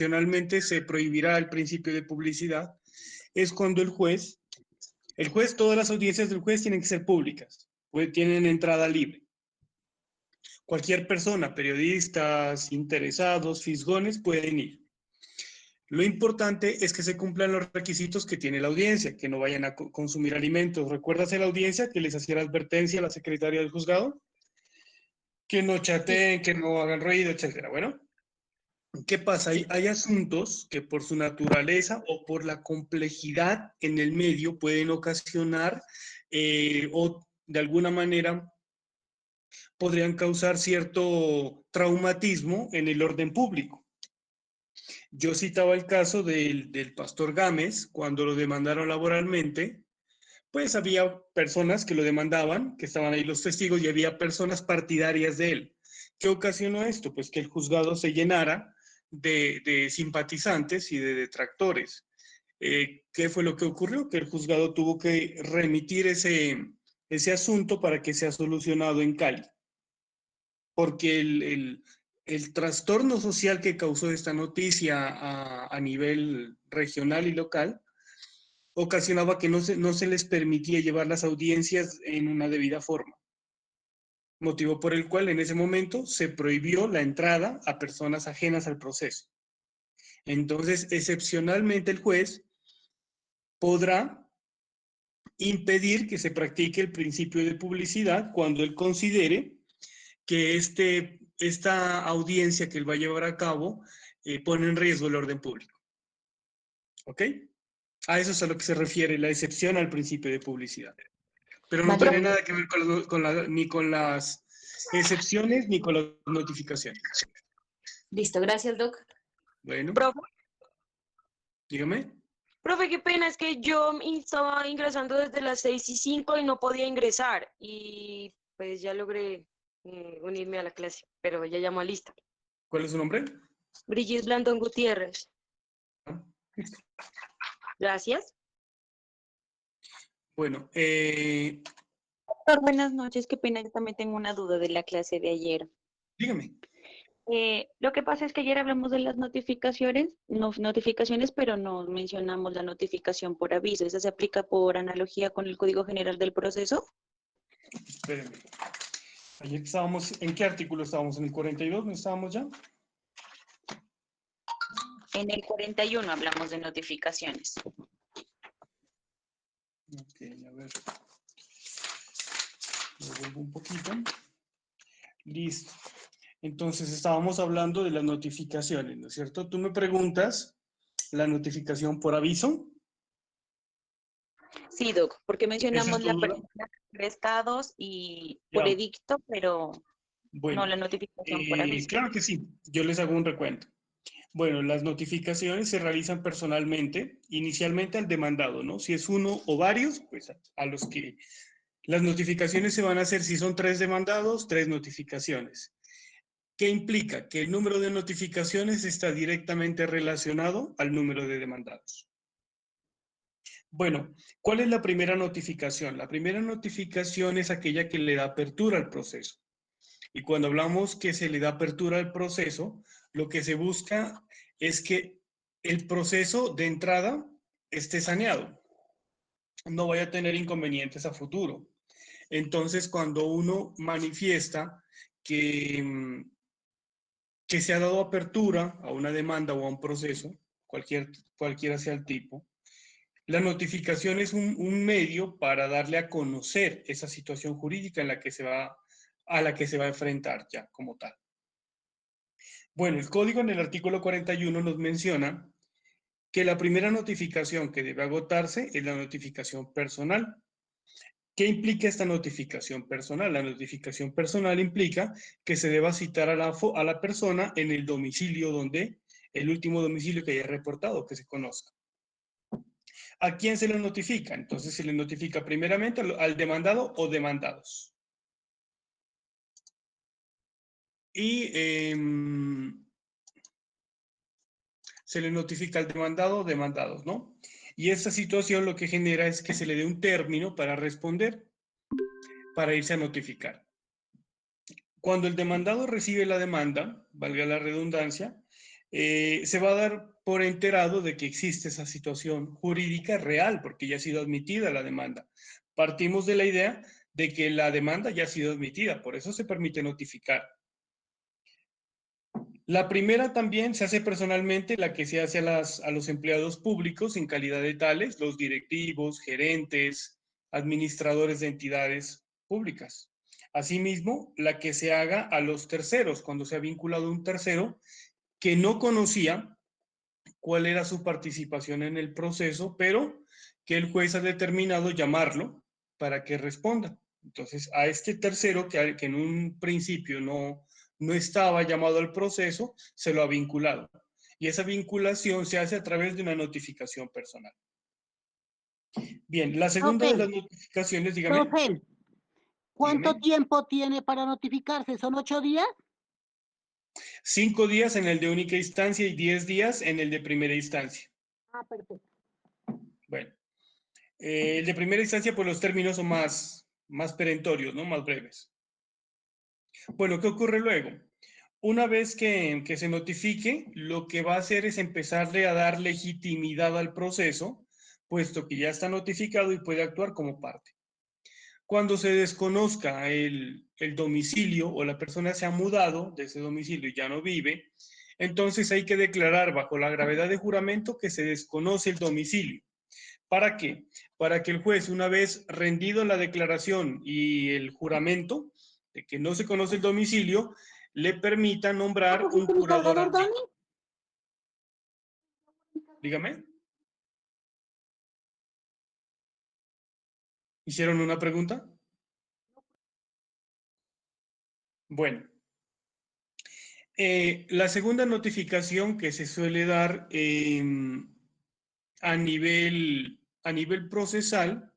Finalmente se prohibirá el principio de publicidad, es cuando todas las audiencias del juez tienen que ser públicas, pues tienen entrada libre. Cualquier persona, periodistas, interesados, fisgones, pueden ir. Lo importante es que se cumplan los requisitos que tiene la audiencia, que no vayan a consumir alimentos. ¿Recuerdas en la audiencia que les hacía la advertencia a la secretaria del juzgado? Que no chateen, que no hagan ruido, etcétera. Bueno, ¿qué pasa? Hay asuntos que por su naturaleza o por la complejidad en el medio pueden ocasionar o de alguna manera podrían causar cierto traumatismo en el orden público. Yo citaba el caso del pastor Gámez, cuando lo demandaron laboralmente, pues había personas que lo demandaban, que estaban ahí los testigos, y había personas partidarias de él. ¿Qué ocasionó esto? Pues que el juzgado se llenara de simpatizantes y de detractores. ¿Qué fue lo que ocurrió? Que el juzgado tuvo que remitir ese asunto para que sea solucionado en Cali. Porque el trastorno social que causó esta noticia a nivel regional y local ocasionaba que no se les permitía llevar las audiencias en una debida forma. Motivo por el cual en ese momento se prohibió la entrada a personas ajenas al proceso. Entonces, excepcionalmente el juez podrá impedir que se practique el principio de publicidad cuando él considere que esta audiencia que él va a llevar a cabo pone en riesgo el orden público. ¿Ok? A eso es a lo que se refiere la excepción al principio de publicidad. Pero no Vale. tiene nada que ver ni con las excepciones ni con las notificaciones. Listo, gracias, Doc. Bueno, Profe, dígame. profe, qué pena, es que yo estaba ingresando desde las 6:05 y no podía ingresar. Y pues ya logré unirme a la clase, pero ya llamo a lista. ¿Cuál es su nombre? Brigitte Blandón Gutiérrez. Ah, listo. Gracias. Bueno, Doctor, buenas noches. Qué pena, yo también tengo una duda de la clase de ayer. dígame. Lo que pasa es que ayer hablamos de las notificaciones, pero no mencionamos la notificación por aviso. ¿Esa se aplica por analogía con el Código General del Proceso? Espérenme. Ayer estábamos, ¿en qué artículo estábamos? ¿En el 42? ¿No estábamos ya? En el 41 hablamos de notificaciones. Ok, a ver. Me vuelvo un poquito. Listo. Entonces estábamos hablando de las notificaciones, ¿no es cierto? Tú me preguntas la notificación por aviso. Sí, Doc, porque ¿Esa es mencionamos tu la duda? apertura de estados y por Ya. edicto, pero no Bueno, la notificación por aviso. claro que sí. Yo les hago un recuento. Bueno, las notificaciones se realizan personalmente, inicialmente al demandado, ¿no? Si es uno o varios, pues a los que las notificaciones se van a hacer, si son 3 demandados, 3 notificaciones. ¿Qué implica? Que el número de notificaciones está directamente relacionado al número de demandados. Bueno, ¿cuál es la primera notificación? La primera notificación es aquella que le da apertura al proceso. Y cuando hablamos que se le da apertura al proceso, lo que se busca es que el proceso de entrada esté saneado, no vaya a tener inconvenientes a futuro. Entonces, cuando uno manifiesta que se ha dado apertura a una demanda o a un proceso, cualquiera sea el tipo, la notificación es un medio para darle a conocer esa situación jurídica a la que se va a enfrentar ya como tal. Bueno, el código en el artículo 41 nos menciona que la primera notificación que debe agotarse es la notificación personal. ¿Qué implica esta notificación personal? La notificación personal implica que se deba citar a la persona en el domicilio el último domicilio que haya reportado, que se conozca. ¿A quién se le notifica? Entonces se le notifica primeramente al demandado o demandados. Y se le notifica al demandado o demandados, ¿no? Y esta situación lo que genera es que se le dé un término para responder, para irse a notificar. Cuando el demandado recibe la demanda, valga la redundancia, se va a dar por enterado de que existe esa situación jurídica real, porque ya ha sido admitida la demanda. Partimos de la idea de que la demanda ya ha sido admitida, por eso se permite notificar. La primera también se hace personalmente, la que se hace a los empleados públicos en calidad de tales, los directivos, gerentes, administradores de entidades públicas. Asimismo, la que se haga a los terceros, cuando se ha vinculado un tercero que no conocía cuál era su participación en el proceso, pero que el juez ha determinado llamarlo para que responda. Entonces, a este tercero que en un principio no estaba llamado al proceso, se lo ha vinculado. Y esa vinculación se hace a través de una notificación personal. Bien, la segunda de las notificaciones, dígame. Profe, ¿cuánto Dígame. tiempo tiene para notificarse? ¿Son 8 días? 5 días en el de única instancia y 10 días en el de primera instancia. Ah, perfecto. Bueno, el de primera instancia, pues los términos son más perentorios, ¿no? Más breves. Bueno, ¿qué ocurre luego? Una vez que se notifique, lo que va a hacer es empezarle a dar legitimidad al proceso, puesto que ya está notificado y puede actuar como parte. Cuando se desconozca el domicilio o la persona se ha mudado de ese domicilio y ya no vive, entonces hay que declarar bajo la gravedad de juramento que se desconoce el domicilio. ¿Para qué? Para que el juez, una vez rendido la declaración y el juramento de que no se conoce el domicilio, le permita nombrar un curador arbitrio. Dígame. ¿Hicieron una pregunta? Bueno. La segunda notificación que se suele dar a nivel procesal,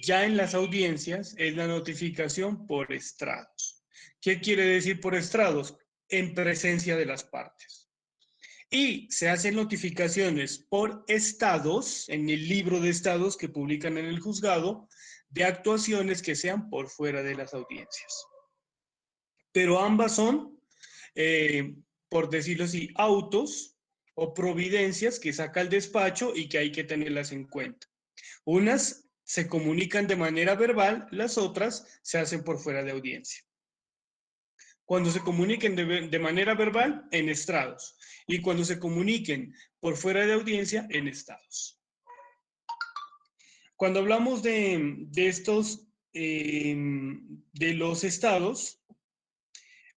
ya en las audiencias, es la notificación por estrados. ¿Qué quiere decir por estrados? En presencia de las partes. Y se hacen notificaciones por estados, en el libro de estados que publican en el juzgado, de actuaciones que sean por fuera de las audiencias. Pero ambas son, por decirlo así, autos o providencias que saca el despacho y que hay que tenerlas en cuenta. Unas se comunican de manera verbal, las otras se hacen por fuera de audiencia. Cuando se comuniquen de manera verbal, en estrados. Y cuando se comuniquen por fuera de audiencia, en estados. Cuando hablamos de estos, de los estados,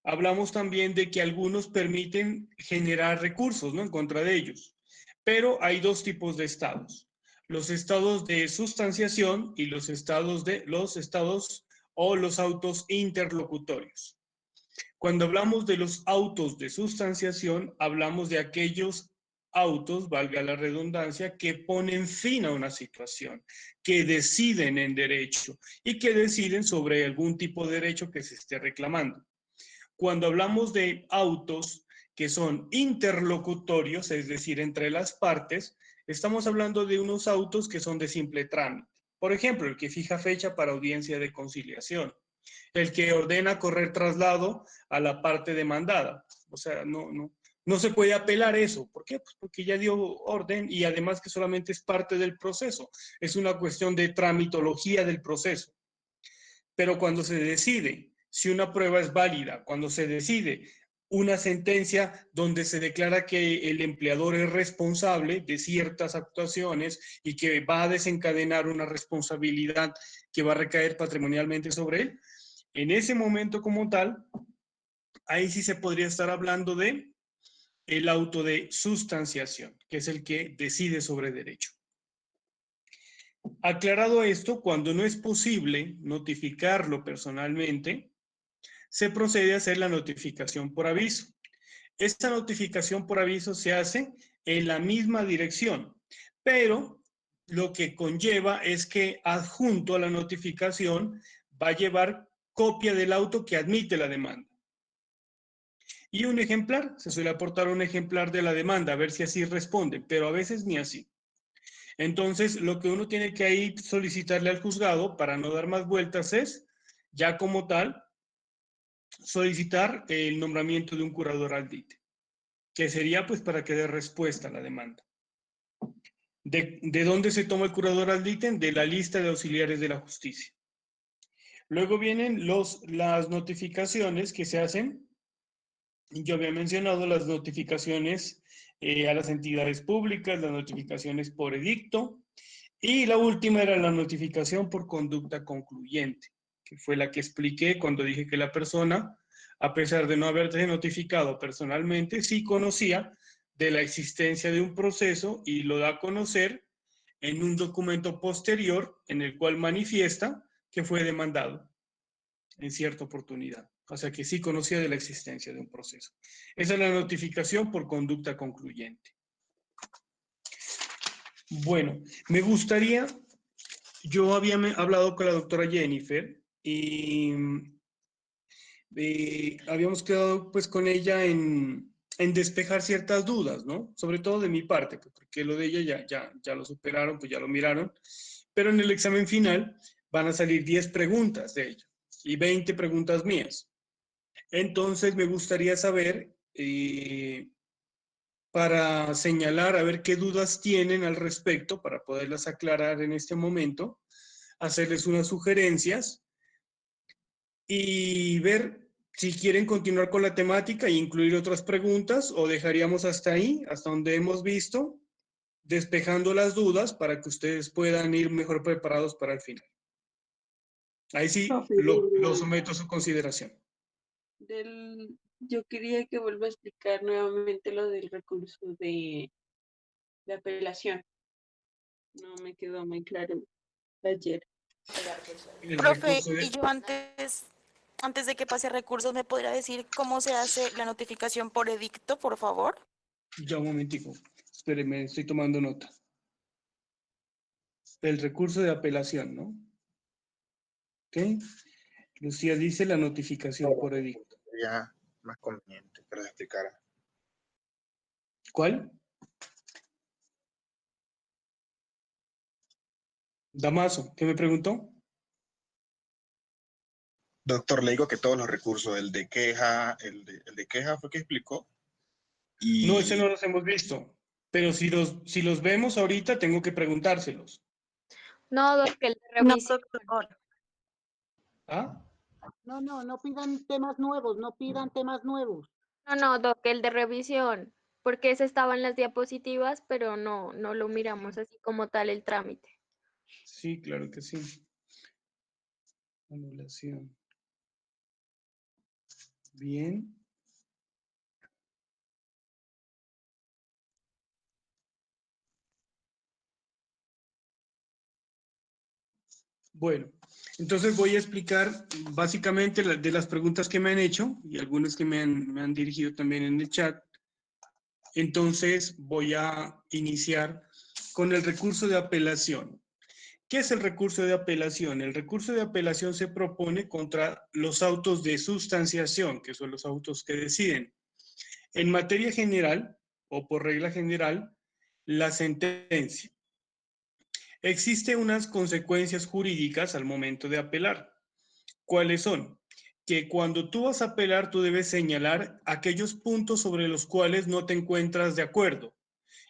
hablamos también de que algunos permiten generar recursos, ¿no?, en contra de ellos. Pero hay dos tipos de estados. Los estados de sustanciación y los estados o los autos interlocutorios. Cuando hablamos de los autos de sustanciación, hablamos de aquellos autos, valga la redundancia, que ponen fin a una situación, que deciden en derecho y que deciden sobre algún tipo de derecho que se esté reclamando. Cuando hablamos de autos que son interlocutorios, es decir, entre las partes, estamos hablando de unos autos que son de simple trámite. Por ejemplo, el que fija fecha para audiencia de conciliación, el que ordena correr traslado a la parte demandada. O sea, no se puede apelar eso. ¿Por qué? Pues porque ya dio orden y además que solamente es parte del proceso. Es una cuestión de tramitología del proceso. Pero cuando se decide si una prueba es válida, cuando se decide una sentencia donde se declara que el empleador es responsable de ciertas actuaciones y que va a desencadenar una responsabilidad que va a recaer patrimonialmente sobre él, en ese momento como tal, ahí sí se podría estar hablando de el auto de sustanciación, que es el que decide sobre derecho. Aclarado esto, cuando no es posible notificarlo personalmente, se procede a hacer la notificación por aviso. Esta notificación por aviso se hace en la misma dirección, pero lo que conlleva es que adjunto a la notificación va a llevar copia del auto que admite la demanda. Y un ejemplar, se suele aportar un ejemplar de la demanda, a ver si así responde, pero a veces ni así. Entonces, lo que uno tiene que ahí solicitarle al juzgado, para no dar más vueltas, es, ya como tal, solicitar el nombramiento de un curador ad litem. que sería pues para que dé respuesta a la demanda. ¿De dónde se toma el curador ad litem? De la lista de auxiliares de la justicia. Luego vienen las notificaciones que se hacen. Yo había mencionado las notificaciones a las entidades públicas, las notificaciones por edicto, y la última era la notificación por conducta concluyente, que fue la que expliqué cuando dije que la persona, a pesar de no haberse notificado personalmente, sí conocía de la existencia de un proceso y lo da a conocer en un documento posterior en el cual manifiesta que fue demandado en cierta oportunidad. O sea que sí conocía de la existencia de un proceso. Esa es la notificación por conducta concluyente. Bueno, me gustaría, yo había hablado con la doctora Jennifer y habíamos quedado pues con ella en despejar ciertas dudas, ¿no? Sobre todo de mi parte, pues, porque lo de ella ya lo superaron, pues ya lo miraron, pero en el examen final van a salir 10 preguntas de ella y 20 preguntas mías. Entonces me gustaría saber, para señalar, a ver qué dudas tienen al respecto, para poderlas aclarar en este momento, hacerles unas sugerencias y ver si quieren continuar con la temática e incluir otras preguntas o dejaríamos hasta ahí, hasta donde hemos visto, despejando las dudas para que ustedes puedan ir mejor preparados para el final. Ahí sí Profe, lo someto a su consideración. yo quería que vuelva a explicar nuevamente lo del recurso de apelación. No me quedó muy claro ayer. El Profe, recurso de- y yo antes de que pase a recursos, ¿me podría decir cómo se hace la notificación por edicto, por favor? Ya un momentico, espéreme, estoy tomando nota. El recurso de apelación, ¿no? ¿Ok? Lucía dice la notificación por edicto. Sería más conveniente que lo explicara. ¿Cuál? Damaso, ¿qué me preguntó? Doctor, le digo que todos los recursos, el de queja fue que explicó. Y No, ese no los hemos visto, pero si los vemos ahorita, tengo que preguntárselos. No, Doc, que el de No, revisión. doctor. ¿Ah? No pidan temas nuevos, no pidan temas nuevos. No, Doc, el de revisión. Porque ese estaba en las diapositivas, pero no lo miramos así como tal el trámite. Sí, claro que sí. Anulación. Bien. Bueno, entonces voy a explicar básicamente de las preguntas que me han hecho y algunas que me han dirigido también en el chat. Entonces voy a iniciar con el recurso de apelación. ¿Qué es el recurso de apelación? El recurso de apelación se propone contra los autos de sustanciación, que son los autos que deciden. En materia general, o por regla general, la sentencia. Existen unas consecuencias jurídicas al momento de apelar. ¿Cuáles son? Que cuando tú vas a apelar, tú debes señalar aquellos puntos sobre los cuales no te encuentras de acuerdo.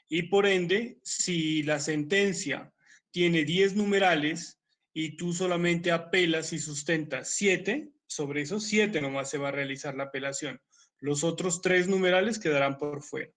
Y por ende, si la sentencia tiene 10 numerales y tú solamente apelas y sustentas 7, sobre esos 7 nomás se va a realizar la apelación. Los otros 3 numerales quedarán por fuera.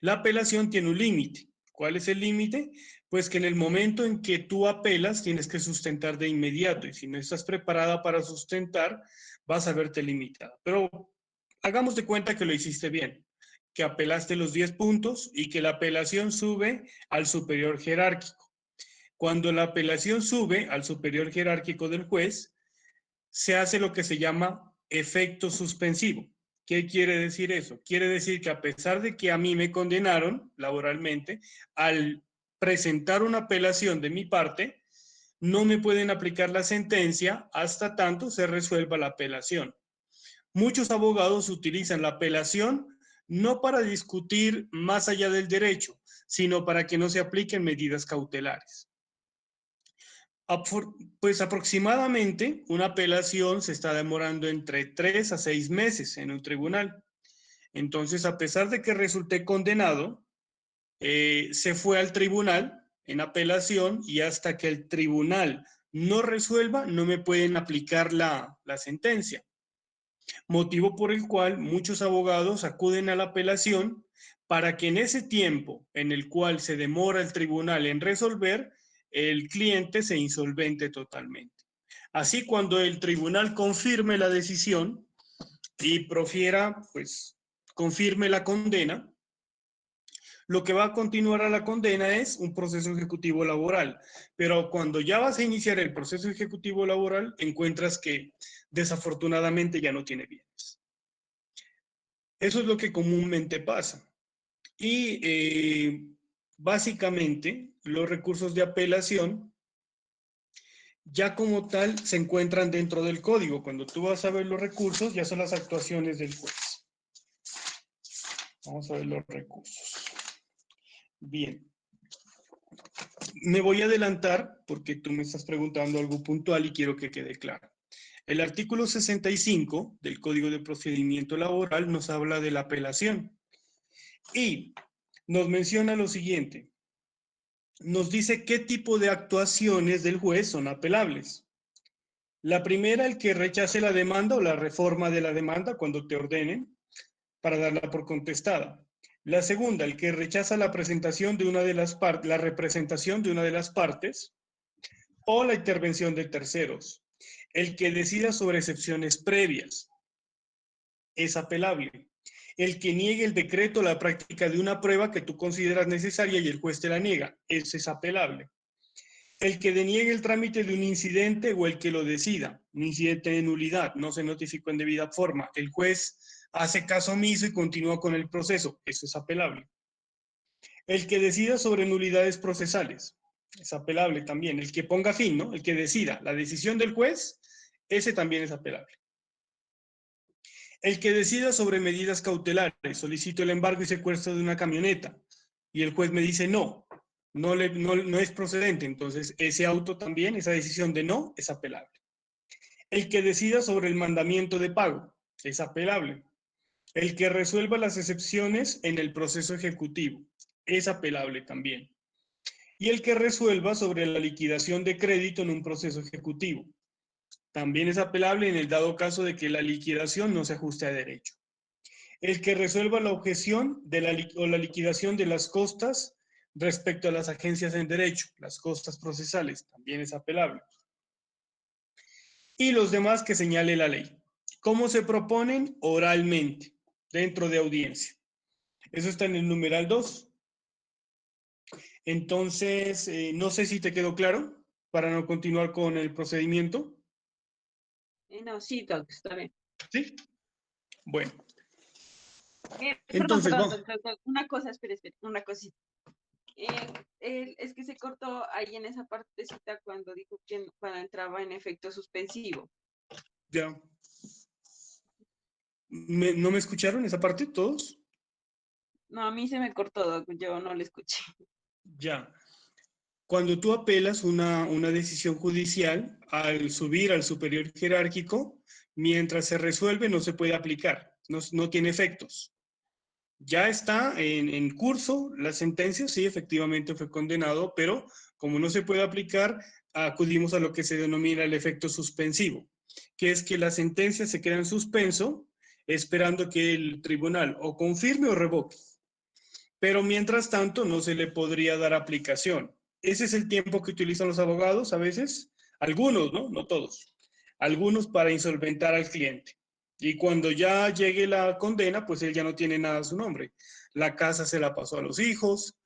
La apelación tiene un límite. ¿Cuál es el límite? Pues que en el momento en que tú apelas tienes que sustentar de inmediato y si no estás preparada para sustentar vas a verte limitada. Pero hagamos de cuenta que lo hiciste bien, que apelaste los 10 puntos y que la apelación sube al superior jerárquico. Cuando la apelación sube al superior jerárquico del juez, se hace lo que se llama efecto suspensivo. ¿Qué quiere decir eso? Quiere decir que a pesar de que a mí me condenaron laboralmente, al presentar una apelación de mi parte, no me pueden aplicar la sentencia hasta tanto se resuelva la apelación. Muchos abogados utilizan la apelación no para discutir más allá del derecho, sino para que no se apliquen medidas cautelares. Pues aproximadamente una apelación se está demorando entre 3 a 6 meses en un tribunal. Entonces, a pesar de que resulté condenado, se fue al tribunal en apelación y hasta que el tribunal no resuelva, no me pueden aplicar la sentencia. Motivo por el cual muchos abogados acuden a la apelación para que en ese tiempo en el cual se demora el tribunal en resolver, el cliente se insolvente totalmente. Así, cuando el tribunal confirme la decisión y profiera, pues, confirme la condena, lo que va a continuar a la condena es un proceso ejecutivo laboral. Pero cuando ya vas a iniciar el proceso ejecutivo laboral, encuentras que desafortunadamente ya no tiene bienes. Eso es lo que comúnmente pasa. Y básicamente los recursos de apelación ya como tal se encuentran dentro del código. Cuando tú vas a ver los recursos, ya son las actuaciones del juez. Vamos a ver los recursos. Bien. Me voy a adelantar porque tú me estás preguntando algo puntual y quiero que quede claro. El artículo 65 del Código de Procedimiento Laboral nos habla de la apelación y nos menciona lo siguiente. Nos dice qué tipo de actuaciones del juez son apelables. La primera, el que rechace la demanda o la reforma de la demanda cuando te ordenen para darla por contestada. La segunda, el que rechaza la presentación de una de las partes, la representación de una de las partes o la intervención de terceros. El que decida sobre excepciones previas es apelable. El que niegue el decreto o la práctica de una prueba que tú consideras necesaria y el juez te la niega, ese es apelable. El que deniegue el trámite de un incidente o el que lo decida, un incidente de nulidad, no se notificó en debida forma, el juez hace caso omiso y continúa con el proceso, eso es apelable. El que decida sobre nulidades procesales, es apelable también. El que ponga fin, ¿no? El que decida, la decisión del juez, ese también es apelable. El que decida sobre medidas cautelares, solicito el embargo y secuestro de una camioneta, y el juez me dice no es procedente, entonces ese auto también, esa decisión de no, es apelable. El que decida sobre el mandamiento de pago, es apelable. El que resuelva las excepciones en el proceso ejecutivo, es apelable también. Y el que resuelva sobre la liquidación de crédito en un proceso ejecutivo, también es apelable en el dado caso de que la liquidación no se ajuste a derecho. El que resuelva la objeción de la liquidación de las costas respecto a las agencias en derecho, las costas procesales, también es apelable. Y los demás que señale la ley. ¿Cómo se proponen? Oralmente, dentro de audiencia. Eso está en el numeral 2. Entonces, no sé si te quedó claro para no continuar con el procedimiento. No, sí, Doc, está bien. ¿Sí? Bueno. Perdón, Entonces, Doc, una cosa, espera, una cosita. Es que se cortó ahí en esa partecita cuando dijo que cuando entraba en efecto suspensivo. ya. ¿No me escucharon esa parte todos? No, a mí se me cortó, Doc, yo no lo escuché. Ya. Cuando tú apelas una decisión judicial, al subir al superior jerárquico, mientras se resuelve no se puede aplicar, no tiene efectos. Ya está en curso la sentencia, sí, efectivamente fue condenado, pero como no se puede aplicar, acudimos a lo que se denomina el efecto suspensivo, que es que la sentencia se queda en suspenso, esperando que el tribunal o confirme o revoque. Pero mientras tanto no se le podría dar aplicación. Ese es el tiempo que utilizan los abogados a veces, algunos, ¿no? No todos, algunos para insolventar al cliente. Y cuando ya llegue la condena, pues él ya no tiene nada a su nombre. La casa se la pasó a los hijos,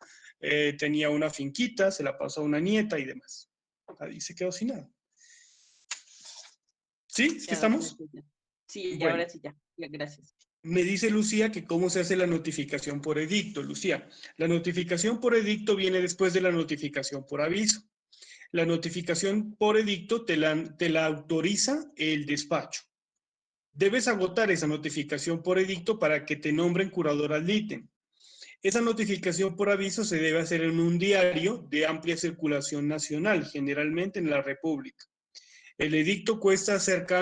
tenía una finquita, se la pasó a una nieta y demás. Ahí se quedó sin nada. ¿Sí? ¿Sí estamos? Sí, Bueno. ahora sí ya gracias. Me dice Lucía que cómo se hace la notificación por edicto. Lucía, la notificación por edicto viene después de la notificación por aviso. La notificación por edicto te la autoriza el despacho. Debes agotar esa notificación por edicto para que te nombren curador ad litem. Esa notificación por aviso se debe hacer en un diario de amplia circulación nacional, generalmente en la República. El edicto cuesta cerca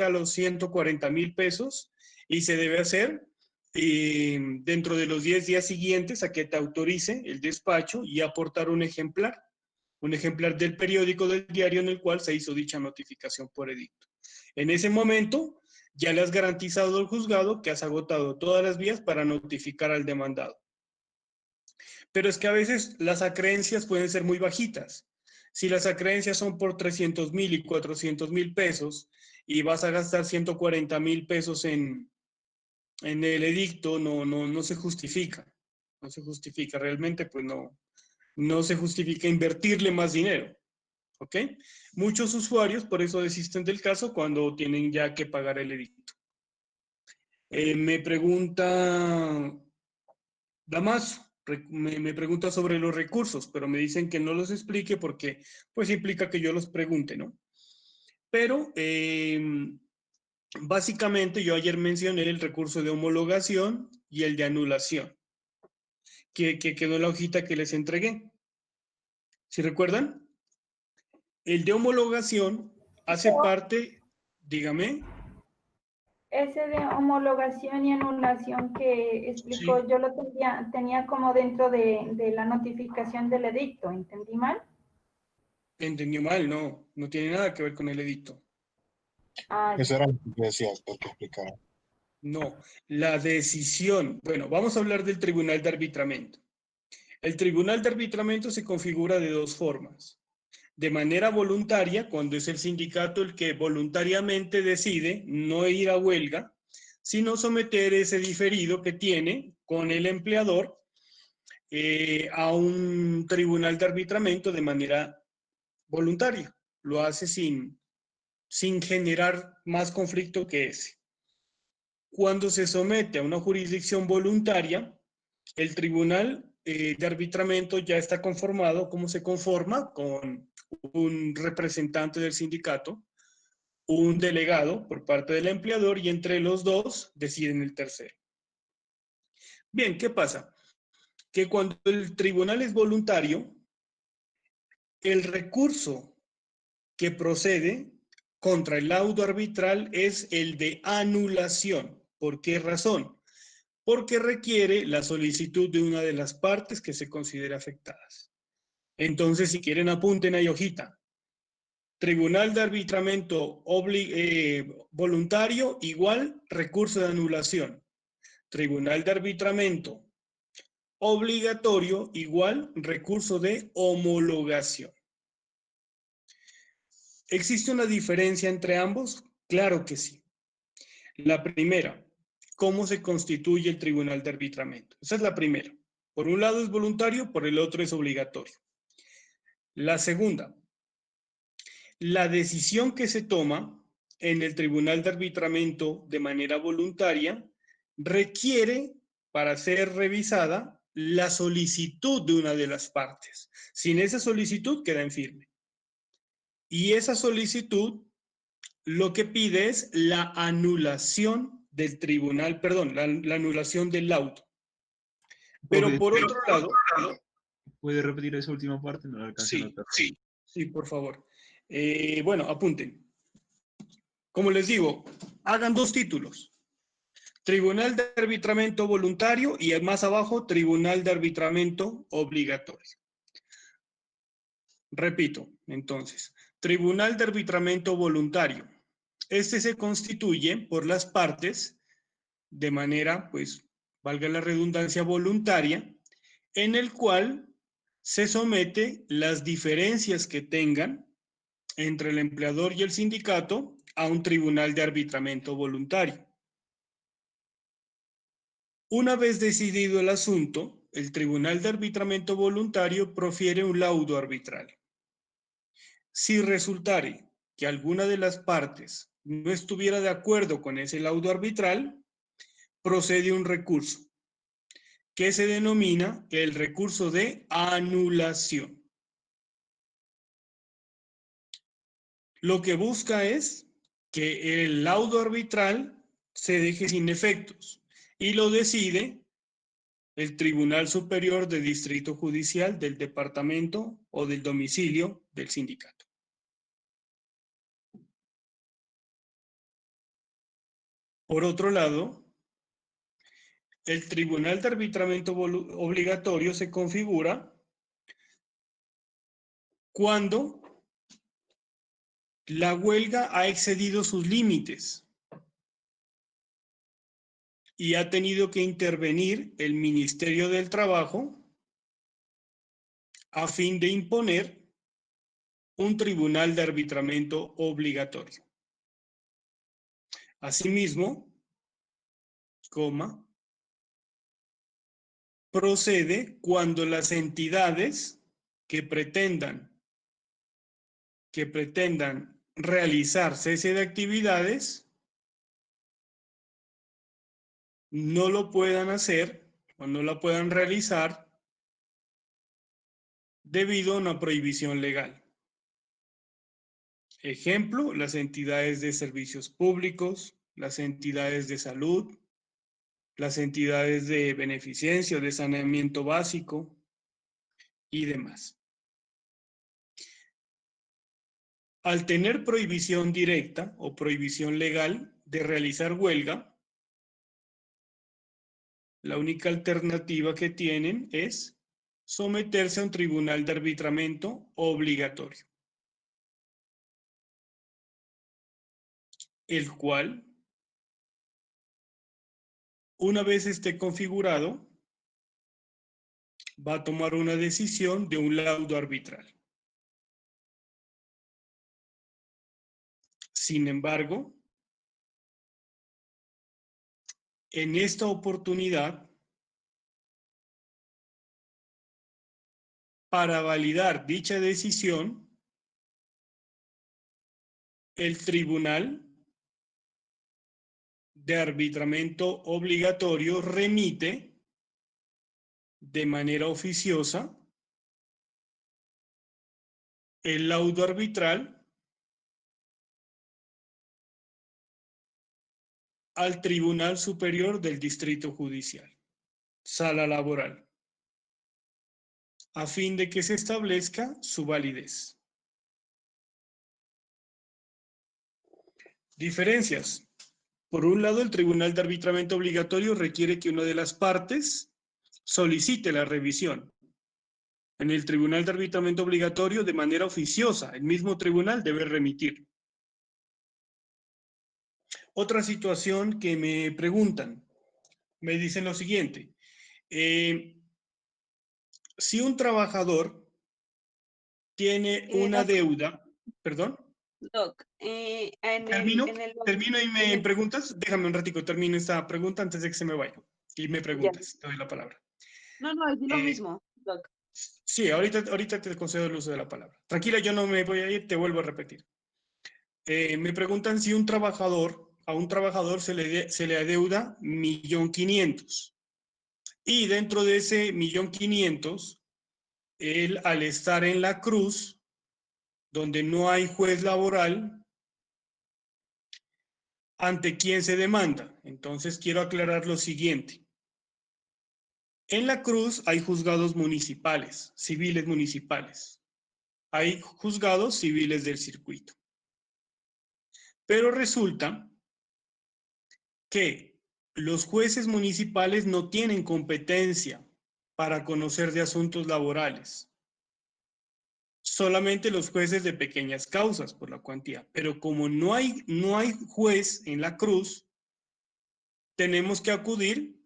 a los 140,000 pesos y se debe hacer dentro de los 10 días siguientes a que te autorice el despacho y aportar un ejemplar del periódico del diario en el cual se hizo dicha notificación por edicto. En ese momento ya le has garantizado al juzgado que has agotado todas las vías para notificar al demandado. Pero es que a veces las acreencias pueden ser muy bajitas. Si las acreencias son por 300,000 y 400,000 pesos y vas a gastar 140,000 pesos en el edicto, no se justifica. No se justifica. Realmente, pues no se justifica invertirle más dinero. ¿Ok? Muchos usuarios por eso desisten del caso cuando tienen ya que pagar el edicto. Me pregunta Damaso, me pregunta sobre los recursos, pero me dicen que no los explique porque pues implica que yo los pregunte, ¿no? Pero básicamente yo ayer mencioné el recurso de homologación y el de anulación, que quedó en la hojita que les entregué. ¿Sí recuerdan? El de homologación hace parte, dígame. Ese de homologación y anulación que explicó, Sí. yo lo tenía como dentro de la notificación del edicto, ¿entendí mal? Entendió mal, no tiene nada que ver con el edicto. Ah, Eso era lo que decías, porque explicaba. No, la decisión. Bueno, vamos a hablar del tribunal de arbitramiento. El tribunal de arbitramiento se configura de dos formas. De manera voluntaria, cuando es el sindicato el que voluntariamente decide no ir a huelga, sino someter ese diferido que tiene con el empleador a un tribunal de arbitramiento de manera voluntaria. Lo hace sin generar más conflicto que ese. Cuando se somete a una jurisdicción voluntaria, el tribunal de arbitramiento ya está conformado, ¿cómo se conforma? Con un representante del sindicato, un delegado por parte del empleador y entre los dos deciden el tercero. Bien, ¿qué pasa? Que cuando el tribunal es voluntario, el recurso que procede contra el laudo arbitral es el de anulación. ¿Por qué razón? Porque requiere la solicitud de una de las partes que se considera afectadas. Entonces, si quieren, apunten ahí hojita. Tribunal de arbitramiento voluntario igual recurso de anulación. Tribunal de arbitramiento obligatorio igual recurso de homologación. ¿Existe una diferencia entre ambos? Claro que sí. La primera, ¿cómo se constituye el tribunal de arbitramiento? Esa es la primera. Por un lado es voluntario, por el otro es obligatorio. La segunda, la decisión que se toma en el tribunal de arbitramiento de manera voluntaria requiere, para ser revisada, la solicitud de una de las partes. Sin esa solicitud queda en firme. Y esa solicitud lo que pide es la anulación del tribunal, perdón, la anulación del laudo. Pero por otro lado... ¿Puede repetir esa última parte? No la alcancé a notar. Sí, por favor. Bueno, apunten. Como les digo, hagan dos títulos. Tribunal de arbitramiento voluntario y más abajo, Tribunal de arbitramiento obligatorio. Repito, entonces, Tribunal de arbitramiento voluntario. Este se constituye por las partes de manera, pues, valga la redundancia, voluntaria, en el cual se somete las diferencias que tengan entre el empleador y el sindicato a un tribunal de arbitramiento voluntario. Una vez decidido el asunto, el tribunal de arbitramiento voluntario profiere un laudo arbitral. Si resultare que alguna de las partes no estuviera de acuerdo con ese laudo arbitral, procede un recurso, que se denomina el recurso de anulación. Lo que busca es que el laudo arbitral se deje sin efectos y lo decide el Tribunal Superior de Distrito Judicial del departamento o del domicilio del sindicato. Por otro lado, el tribunal de arbitramiento obligatorio se configura cuando la huelga ha excedido sus límites y ha tenido que intervenir el Ministerio del Trabajo a fin de imponer un tribunal de arbitramiento obligatorio. Asimismo, procede cuando las entidades que pretendan realizar cese de actividades no lo puedan hacer o no la puedan realizar debido a una prohibición legal. Ejemplo, las entidades de servicios públicos, las entidades de salud, las entidades de beneficencia o de saneamiento básico y demás. Al tener prohibición directa o prohibición legal de realizar huelga, la única alternativa que tienen es someterse a un tribunal de arbitramiento obligatorio, el cual, una vez esté configurado, va a tomar una decisión de un laudo arbitral. Sin embargo, en esta oportunidad, para validar dicha decisión, el tribunal de arbitramiento obligatorio remite de manera oficiosa el laudo arbitral al Tribunal Superior del Distrito Judicial, Sala Laboral, a fin de que se establezca su validez. Diferencias. Por un lado, el Tribunal de Arbitramiento Obligatorio requiere que una de las partes solicite la revisión. En el Tribunal de Arbitramiento Obligatorio, de manera oficiosa, el mismo tribunal debe remitir. Otra situación que me preguntan, me dicen lo siguiente. Si un trabajador tiene una deuda, ¿perdón? Doc, Termino y me preguntas. Déjame un ratico, termino esta pregunta antes de que se me vaya. Y me preguntas, te doy la palabra. No, es lo mismo, Doc. Sí, ahorita te concedo el uso de la palabra. Tranquila, yo no me voy a ir, te vuelvo a repetir. Me preguntan si a un trabajador se le adeuda 1.500.000. Y dentro de ese 1.500.000, él, al estar en la cruz, donde no hay juez laboral, ¿ante quién se demanda? Entonces quiero aclarar lo siguiente. En la cruz hay juzgados municipales, civiles municipales. Hay juzgados civiles del circuito. Pero resulta que los jueces municipales no tienen competencia para conocer de asuntos laborales. Solamente los jueces de pequeñas causas por la cuantía. Pero como no hay juez en la cruz, tenemos que acudir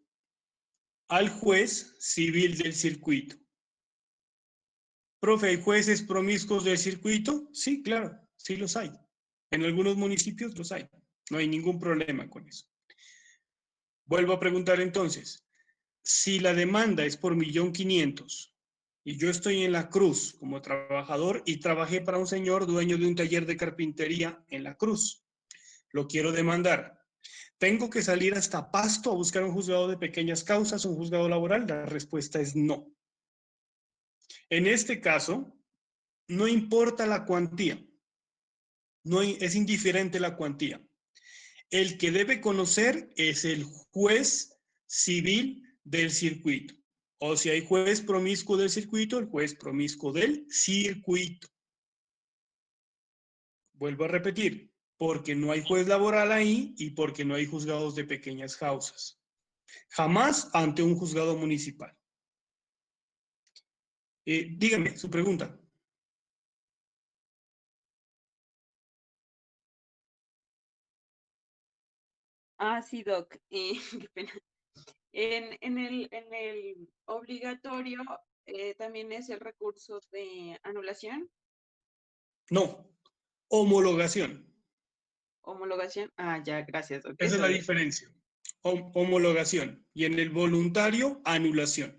al juez civil del circuito. Profe, ¿hay jueces promiscuos del circuito? Sí, claro, sí los hay. En algunos municipios los hay. No hay ningún problema con eso. Vuelvo a preguntar entonces, si la demanda es por 1.500.000 y yo estoy en la cruz como trabajador y trabajé para un señor dueño de un taller de carpintería en la cruz, lo quiero demandar, ¿tengo que salir hasta Pasto a buscar un juzgado de pequeñas causas, un juzgado laboral? La respuesta es no. En este caso, no importa la cuantía, es indiferente la cuantía. El que debe conocer es el juez civil del circuito. O si hay juez promiscuo del circuito, el juez promiscuo del circuito. Vuelvo a repetir, porque no hay juez laboral ahí y porque no hay juzgados de pequeñas causas. Jamás ante un juzgado municipal. Dígame su pregunta. Ah, sí, Doc. Qué pena. En el obligatorio también es el recurso de anulación, No, homologación. homologación. Ah, ya, gracias, Doc. Esa es Eso la es. diferencia. Homologación. Y en el voluntario, anulación.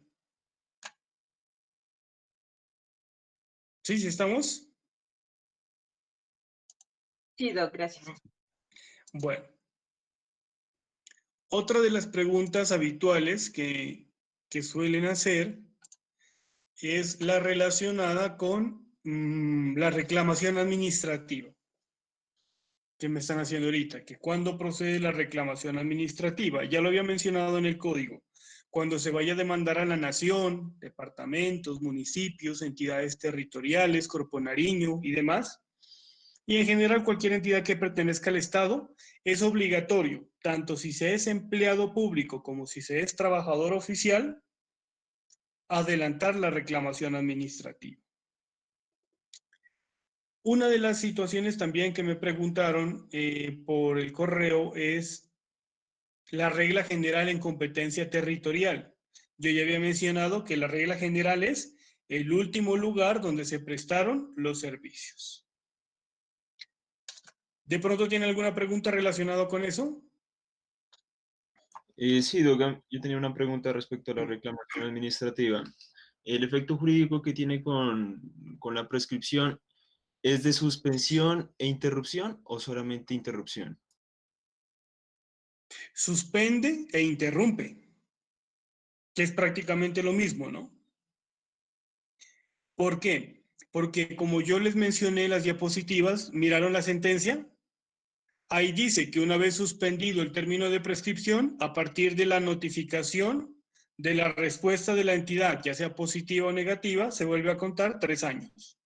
¿Sí? ¿Sí estamos? Sí, Doc, gracias. Bueno. Otra de las preguntas habituales que suelen hacer es la relacionada con la reclamación administrativa que me están haciendo ahorita, que cuándo procede la reclamación administrativa. Ya lo había mencionado en el código. Cuando se vaya a demandar a la nación, departamentos, municipios, entidades territoriales, Corpo Nariño y demás, y en general cualquier entidad que pertenezca al Estado, es obligatorio, tanto si se es empleado público como si se es trabajador oficial, adelantar la reclamación administrativa. Una de las situaciones también que me preguntaron por el correo es la regla general en competencia territorial. Yo ya había mencionado que la regla general es el último lugar donde se prestaron los servicios. ¿De pronto tiene alguna pregunta relacionada con eso? Sí, Doc, yo tenía una pregunta respecto a la reclamación administrativa. ¿El efecto jurídico que tiene con la prescripción es de suspensión e interrupción o solamente interrupción? Suspende e interrumpe, que es prácticamente lo mismo, ¿no? ¿Por qué? Porque como yo les mencioné en las diapositivas, ¿miraron la sentencia? Ahí dice que una vez suspendido el término de prescripción, a partir de la notificación de la respuesta de la entidad, ya sea positiva o negativa, se vuelve a contar 3 años.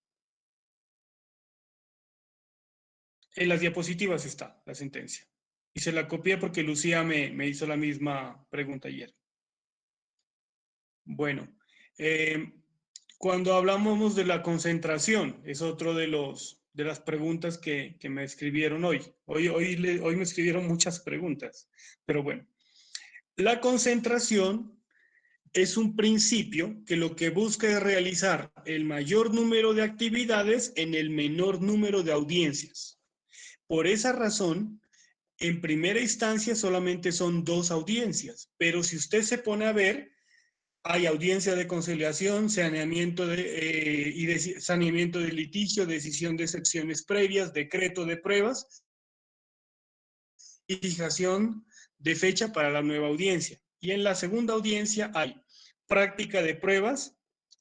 En las diapositivas está la sentencia. Y se la copié porque Lucía me hizo la misma pregunta ayer. Bueno, cuando hablamos de la concentración, es otro de las preguntas que me escribieron hoy. Hoy me escribieron muchas preguntas, pero bueno. La concentración es un principio que lo que busca es realizar el mayor número de actividades en el menor número de audiencias. Por esa razón, en primera instancia solamente son 2 audiencias, pero si usted se pone a ver, hay audiencia de conciliación, saneamiento saneamiento de litigio, decisión de excepciones previas, decreto de pruebas y fijación de fecha para la nueva audiencia. Y en la segunda audiencia hay práctica de pruebas,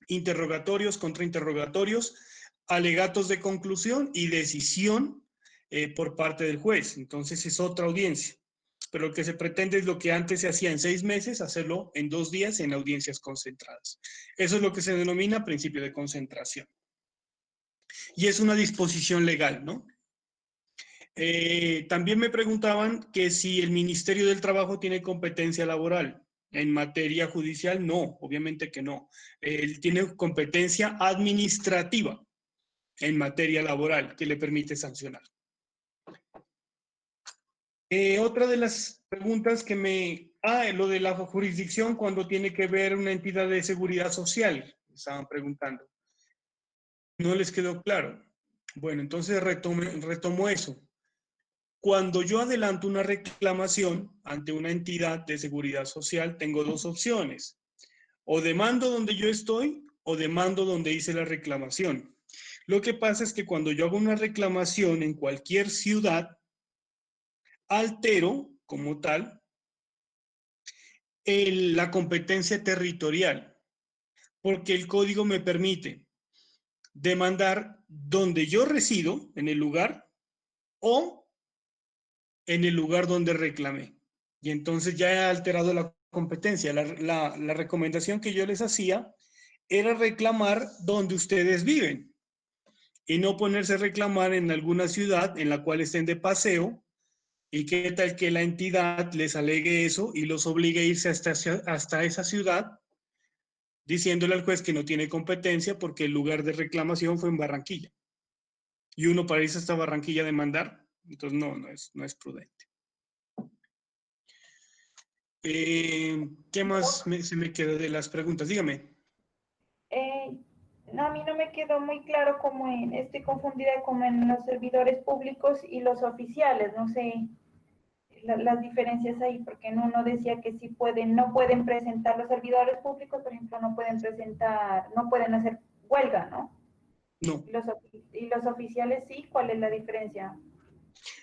interrogatorios, contrainterrogatorios, alegatos de conclusión y decisión por parte del juez. Entonces es otra audiencia. Pero lo que se pretende es lo que antes se hacía en 6 meses, hacerlo en 2 días en audiencias concentradas. Eso es lo que se denomina principio de concentración. Y es una disposición legal, ¿no? También me preguntaban que si el Ministerio del Trabajo tiene competencia laboral en materia judicial. No, obviamente que no. Él tiene competencia administrativa en materia laboral que le permite sancionar. Otra de las preguntas que lo de la jurisdicción cuando tiene que ver una entidad de seguridad social, estaban preguntando. ¿No les quedó claro? Bueno, entonces retomo eso. Cuando yo adelanto una reclamación ante una entidad de seguridad social, tengo 2 opciones. O demando donde yo estoy o demando donde hice la reclamación. Lo que pasa es que cuando yo hago una reclamación en cualquier ciudad, altero como tal la competencia territorial, porque el código me permite demandar donde yo resido, en el lugar, o en el lugar donde reclamé. Y entonces ya he alterado la competencia. La recomendación que yo les hacía era reclamar donde ustedes viven y no ponerse a reclamar en alguna ciudad en la cual estén de paseo ¿Y qué tal que la entidad les alegue eso y los obligue a irse hasta esa ciudad, diciéndole al juez que no tiene competencia porque el lugar de reclamación fue en Barranquilla? Y uno para irse hasta Barranquilla a demandar, entonces no es prudente. ¿Qué más se me quedó de las preguntas? Dígame. No, a mí no me quedó muy claro estoy confundida como en los servidores públicos y los oficiales, no sé las diferencias ahí, porque en uno decía que sí no pueden presentar los servidores públicos, por ejemplo, no pueden hacer huelga, ¿no? No. Y los oficiales sí, ¿cuál es la diferencia?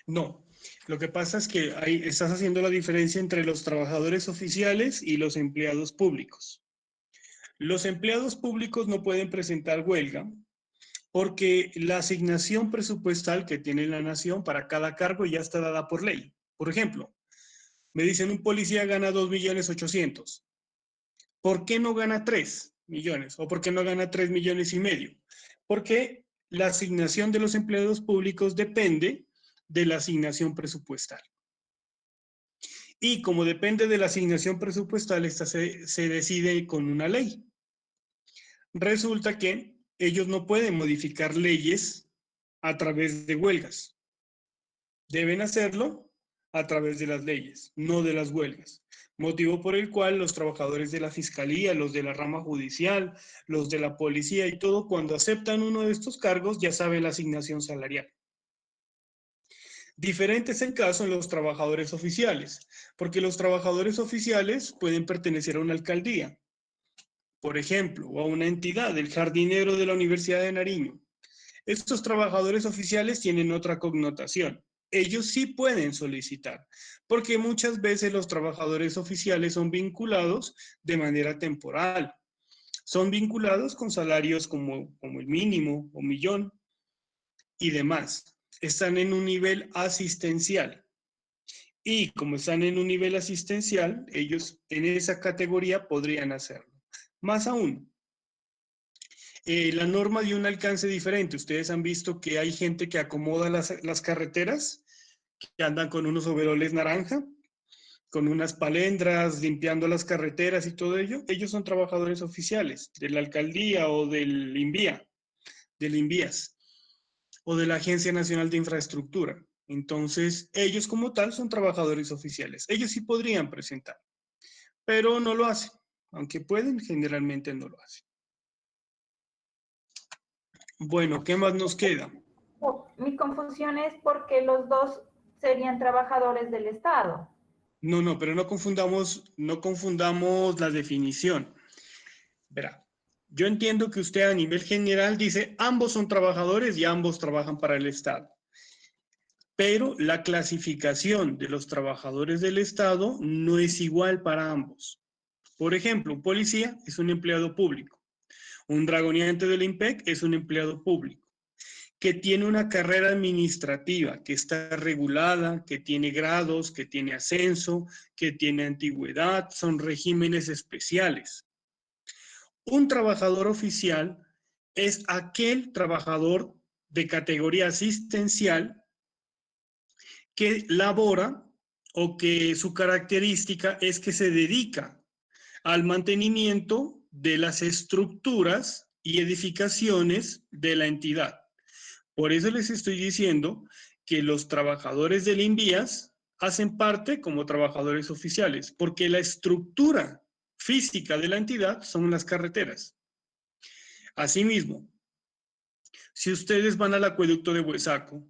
No, lo que pasa es que ahí estás haciendo la diferencia entre los trabajadores oficiales y los empleados públicos. Los empleados públicos no pueden presentar huelga porque la asignación presupuestal que tiene la nación para cada cargo ya está dada por ley. Por ejemplo, me dicen un policía gana 2.800.000. ¿Por qué no gana 3 millones? ¿O por qué no gana 3,5 millones? Porque la asignación de los empleados públicos depende de la asignación presupuestal. Y como depende de la asignación presupuestal, esta se decide con una ley. Resulta que ellos no pueden modificar leyes a través de huelgas. Deben hacerlo a través de las leyes, no de las huelgas. Motivo por el cual los trabajadores de la fiscalía, los de la rama judicial, los de la policía y todo, cuando aceptan uno de estos cargos, ya saben la asignación salarial. Diferente es el caso en los trabajadores oficiales, porque los trabajadores oficiales pueden pertenecer a una alcaldía, por ejemplo, o a una entidad, el jardinero de la Universidad de Nariño. Estos trabajadores oficiales tienen otra connotación. Ellos sí pueden solicitar, porque muchas veces los trabajadores oficiales son vinculados de manera temporal. Son vinculados con salarios como el mínimo o millón y demás. Están en un nivel asistencial. Y como están en un nivel asistencial, ellos en esa categoría podrían hacerlo. Más aún, la norma dio un alcance diferente. Ustedes han visto que hay gente que acomoda las carreteras, que andan con unos overoles naranja, con unas palendras, limpiando las carreteras y todo ello. Ellos son trabajadores oficiales de la alcaldía o del INVIAS, o de la Agencia Nacional de Infraestructura. Entonces, ellos como tal son trabajadores oficiales. Ellos sí podrían presentar, pero no lo hacen. Aunque pueden, generalmente no lo hacen. Bueno, ¿qué más nos queda? Mi confusión es porque los dos serían trabajadores del Estado. No, pero no confundamos la definición. Verá, yo entiendo que usted a nivel general dice ambos son trabajadores y ambos trabajan para el Estado. Pero la clasificación de los trabajadores del Estado no es igual para ambos. Por ejemplo, un policía es un empleado público. Un dragoneante del IMPEC es un empleado público, que tiene una carrera administrativa, que está regulada, que tiene grados, que tiene ascenso, que tiene antigüedad, son regímenes especiales. Un trabajador oficial es aquel trabajador de categoría asistencial que labora o que su característica es que se dedica al mantenimiento de las estructuras y edificaciones de la entidad. Por eso les estoy diciendo que los trabajadores del INVIAS hacen parte como trabajadores oficiales, porque la estructura física de la entidad son las carreteras. Asimismo, si ustedes van al acueducto de Huesaco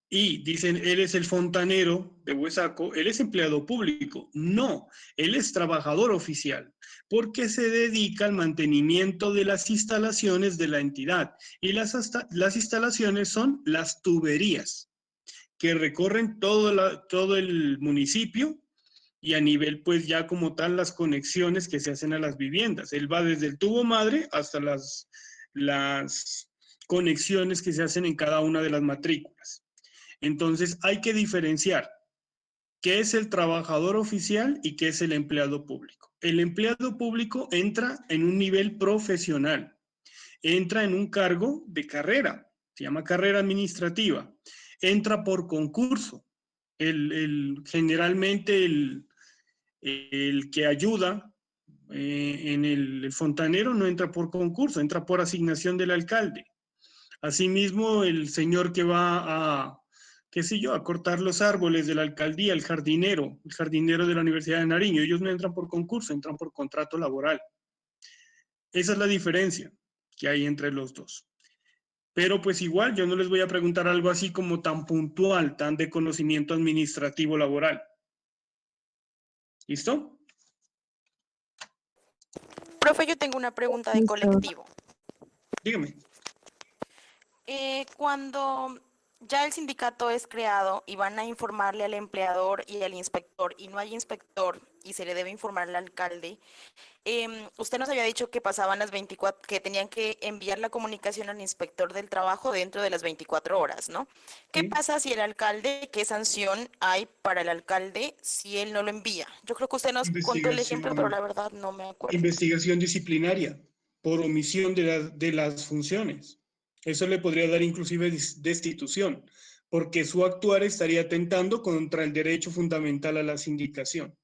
y dicen, él es el fontanero de Huesaco, él es empleado público. No, él es trabajador oficial, porque se dedica al mantenimiento de las instalaciones de la entidad. Y las instalaciones son las tuberías, que recorren todo el municipio y a nivel, pues ya como tal, las conexiones que se hacen a las viviendas. Él va desde el tubo madre hasta las conexiones que se hacen en cada una de las matrículas. Entonces, hay que diferenciar qué es el trabajador oficial y qué es el empleado público. El empleado público entra en un nivel profesional, entra en un cargo de carrera, se llama carrera administrativa, entra por concurso. Generalmente el que ayuda en el fontanero no entra por concurso, entra por asignación del alcalde. Asimismo, el señor que va a, qué sé yo, a cortar los árboles de la alcaldía, el jardinero de la Universidad de Nariño, ellos no entran por concurso, entran por contrato laboral. Esa es la diferencia que hay entre los dos. Pero pues igual, yo no les voy a preguntar algo así como tan puntual, tan de conocimiento administrativo laboral. ¿Listo? Profe, yo tengo una pregunta de colectivo. Dígame. Cuando ya el sindicato es creado y van a informarle al empleador y al inspector y no hay inspector y se le debe informar al alcalde, usted nos había dicho que pasaban las 24, que tenían que enviar la comunicación al inspector del trabajo dentro de las 24 horas, ¿no? ¿Qué pasa si el alcalde, qué sanción hay para el alcalde si él no lo envía? Yo creo que usted nos contó el ejemplo, pero la verdad no me acuerdo. Investigación disciplinaria por omisión de las funciones. Eso le podría dar inclusive destitución, porque su actuar estaría atentando contra el derecho fundamental a la sindicación.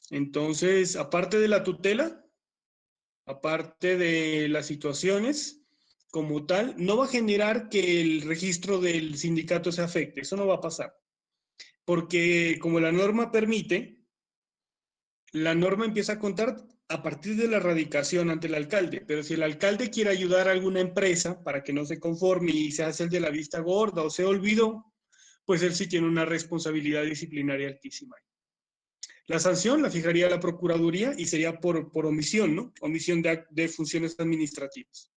Entonces, aparte de la tutela, aparte de las situaciones como tal, no va a generar que el registro del sindicato se afecte. Eso no va a pasar. Porque como la norma permite, la norma empieza a contar a partir de la radicación ante el alcalde. Pero si el alcalde quiere ayudar a alguna empresa para que no se conforme y se hace el de la vista gorda o se olvidó, pues él sí tiene una responsabilidad disciplinaria altísima. La sanción la fijaría la Procuraduría y sería por omisión, ¿no? Omisión de funciones administrativas.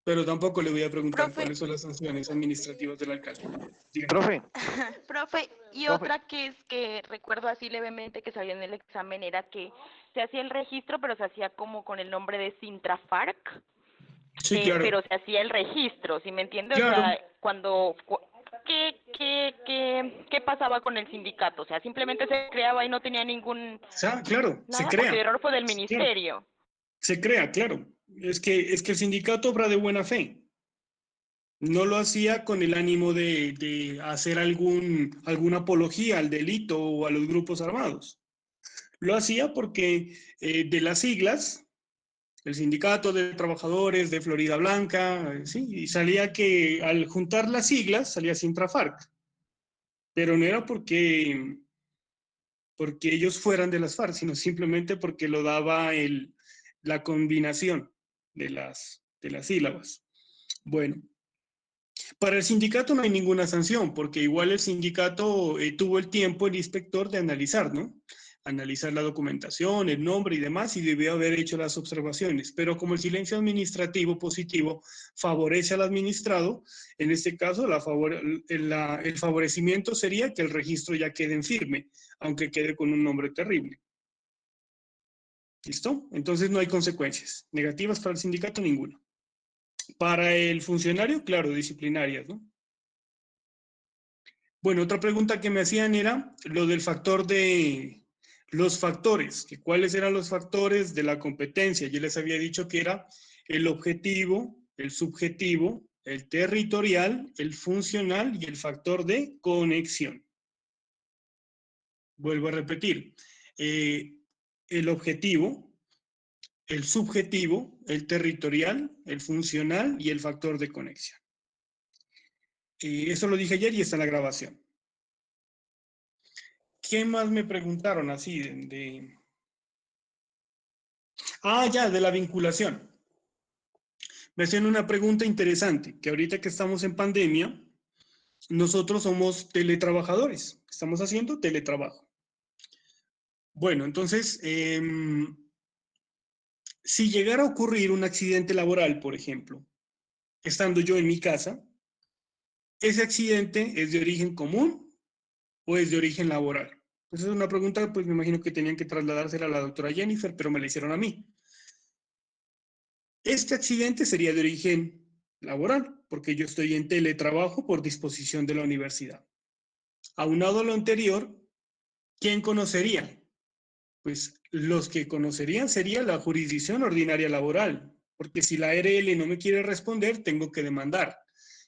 Pero tampoco le voy a preguntar, Profe. cuáles son las sanciones administrativas del alcalde. Dígame. Profe, Profe, y otra que es que recuerdo así levemente que salió en el examen era que se hacía el registro, pero se hacía como con el nombre de Sintrafarc. Sí, claro. Pero se hacía el registro, ¿sí me entiende? Claro. O sea, ¿qué pasaba con el sindicato? O sea, simplemente se creaba y no tenía ningún... Claro, nada, se porque crea. el error fue del Claro. ministerio. Se crea, claro. Es que el sindicato obra de buena fe. No lo hacía con el ánimo de hacer alguna apología al delito o a los grupos armados. Lo hacía porque de las siglas, el Sindicato de Trabajadores de Florida Blanca, sí, y salía que al juntar las siglas salía Sintrafarc. Pero no era porque ellos fueran de las FARC, sino simplemente porque lo daba la combinación de las sílabas. Bueno, para el sindicato no hay ninguna sanción, porque igual el sindicato tuvo el tiempo, el inspector, de analizar, ¿no? Analizar la documentación, el nombre y demás, y debió haber hecho las observaciones. Pero como el silencio administrativo positivo favorece al administrado, en este caso el favorecimiento sería que el registro ya quede en firme, aunque quede con un nombre terrible. ¿Listo? Entonces no hay consecuencias negativas para el sindicato, ninguna. Para el funcionario, claro, disciplinarias, ¿no? Bueno, otra pregunta que me hacían era lo del factor de los factores, que cuáles eran los factores de la competencia. Yo les había dicho que era el objetivo, el subjetivo, el territorial, el funcional y el factor de conexión. Vuelvo a repetir, el objetivo, el subjetivo, el territorial, el funcional y el factor de conexión. Eso lo dije ayer y está en la grabación. ¿Qué más me preguntaron así ya, de la vinculación? Me hacían una pregunta interesante, que ahorita que estamos en pandemia, nosotros somos teletrabajadores, estamos haciendo teletrabajo. Bueno, entonces, si llegara a ocurrir un accidente laboral, por ejemplo, estando yo en mi casa, ¿ese accidente es de origen común o es de origen laboral? Pues es una pregunta, pues me imagino que tenían que trasladársela a la doctora Jennifer, pero me la hicieron a mí. Este accidente sería de origen laboral, porque yo estoy en teletrabajo por disposición de la universidad. Aunado a lo anterior, ¿quién conocería? Pues los que conocerían sería la jurisdicción ordinaria laboral, porque si la ARL no me quiere responder, tengo que demandar.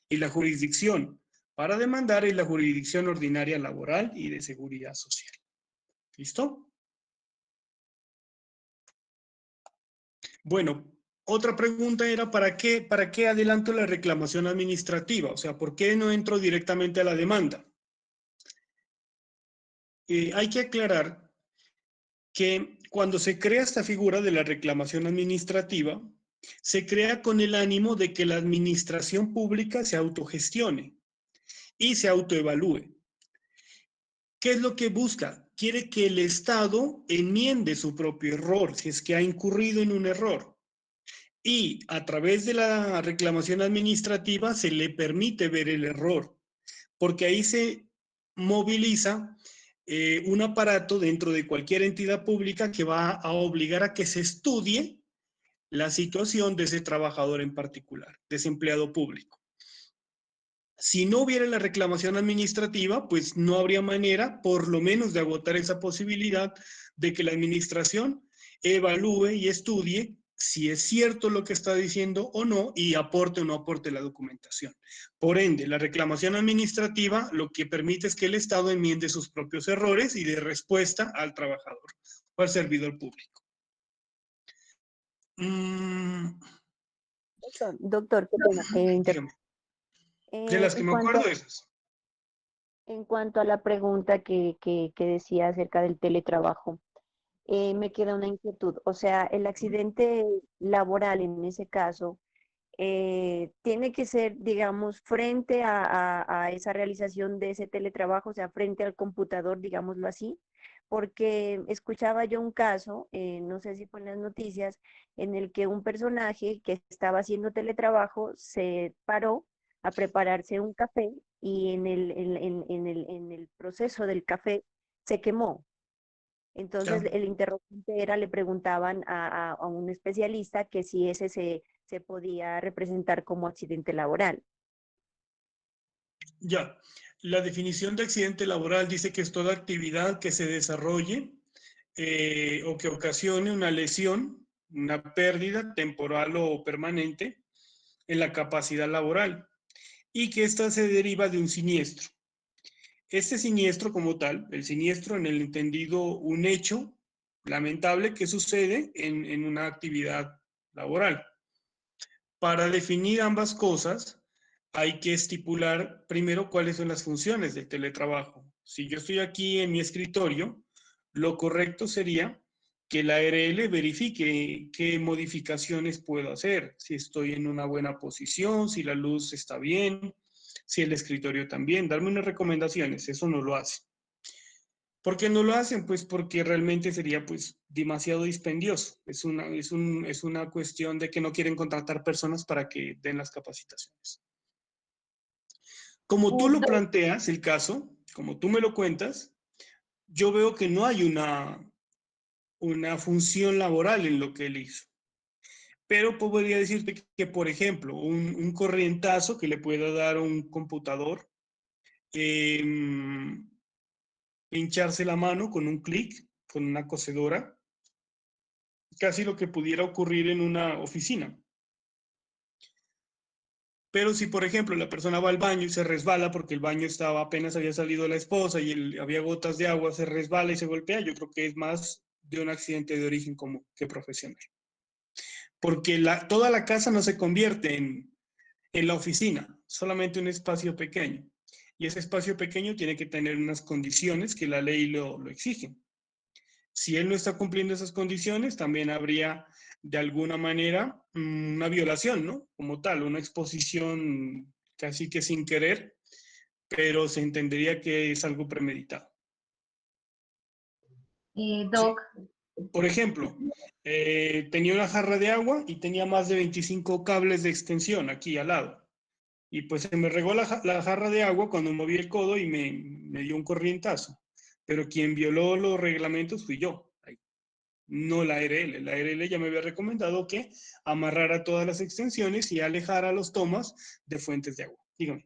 Y la jurisdicción para demandar es la jurisdicción ordinaria laboral y de seguridad social. ¿Listo? Bueno, otra pregunta era, ¿para qué adelanto la reclamación administrativa? O sea, ¿por qué no entro directamente a la demanda? Hay que aclarar que cuando se crea esta figura de la reclamación administrativa, se crea con el ánimo de que la administración pública se autogestione y se autoevalúe. ¿Qué es lo que busca? Quiere que el Estado enmiende su propio error, si es que ha incurrido en un error. Y a través de la reclamación administrativa se le permite ver el error, porque ahí se moviliza un aparato dentro de cualquier entidad pública que va a obligar a que se estudie la situación de ese trabajador en particular, de ese empleado público. Si no hubiera la reclamación administrativa, pues no habría manera, por lo menos, de agotar esa posibilidad de que la administración evalúe y estudie si es cierto lo que está diciendo o no y aporte o no aporte la documentación. Por ende, la reclamación administrativa lo que permite es que el Estado enmiende sus propios errores y dé respuesta al trabajador o al servidor público. Doctor, qué pena. Dígame. De las que me acuerdo, esas. En cuanto a la pregunta que decía acerca del teletrabajo, me queda una inquietud. O sea, el accidente laboral en ese caso tiene que ser, digamos, frente a esa realización de ese teletrabajo, o sea, frente al computador, digámoslo así, porque escuchaba yo un caso, no sé si fue en las noticias, en el que un personaje que estaba haciendo teletrabajo se paró a prepararse un café y en el proceso del café se quemó. Entonces el interrogante era, le preguntaban a un especialista que si ese se podía representar como accidente laboral. Ya, la definición de accidente laboral dice que es toda actividad que se desarrolle o que ocasione una lesión, una pérdida temporal o permanente en la capacidad laboral y que ésta se deriva de un siniestro. Este siniestro como tal, el siniestro en el entendido un hecho lamentable que sucede en una actividad laboral. Para definir ambas cosas, hay que estipular primero cuáles son las funciones del teletrabajo. Si yo estoy aquí en mi escritorio, lo correcto sería que la ARL verifique qué modificaciones puedo hacer, si estoy en una buena posición, si la luz está bien, si el escritorio también, darme unas recomendaciones, eso no lo hace. ¿Por qué no lo hacen? Pues porque realmente sería pues demasiado dispendioso. Es una cuestión de que no quieren contratar personas para que den las capacitaciones. Como tú lo planteas, el caso, como tú me lo cuentas, yo veo que no hay una función laboral en lo que él hizo. Pero podría decirte que, por ejemplo, un corrientazo que le pueda dar a un computador, hincharse la mano con un clic, con una cosedora, casi lo que pudiera ocurrir en una oficina. Pero si, por ejemplo, la persona va al baño y se resbala porque el baño estaba, apenas había salido la esposa y había gotas de agua, se resbala y se golpea, yo creo que es más de un accidente de origen común que profesional. Porque toda la casa no se convierte en la oficina, solamente un espacio pequeño. Y ese espacio pequeño tiene que tener unas condiciones que la ley lo exige. Si él no está cumpliendo esas condiciones, también habría de alguna manera una violación, ¿no? Como tal, una exposición casi que sin querer, pero se entendería que es algo premeditado. Doc. Sí. Por ejemplo, tenía una jarra de agua y tenía más de 25 cables de extensión aquí al lado. Y pues se me regó la jarra de agua cuando moví el codo y me dio un corrientazo. Pero quien violó los reglamentos fui yo, no la ARL. La ARL ya me había recomendado que amarrara todas las extensiones y alejara los tomas de fuentes de agua. Dígame.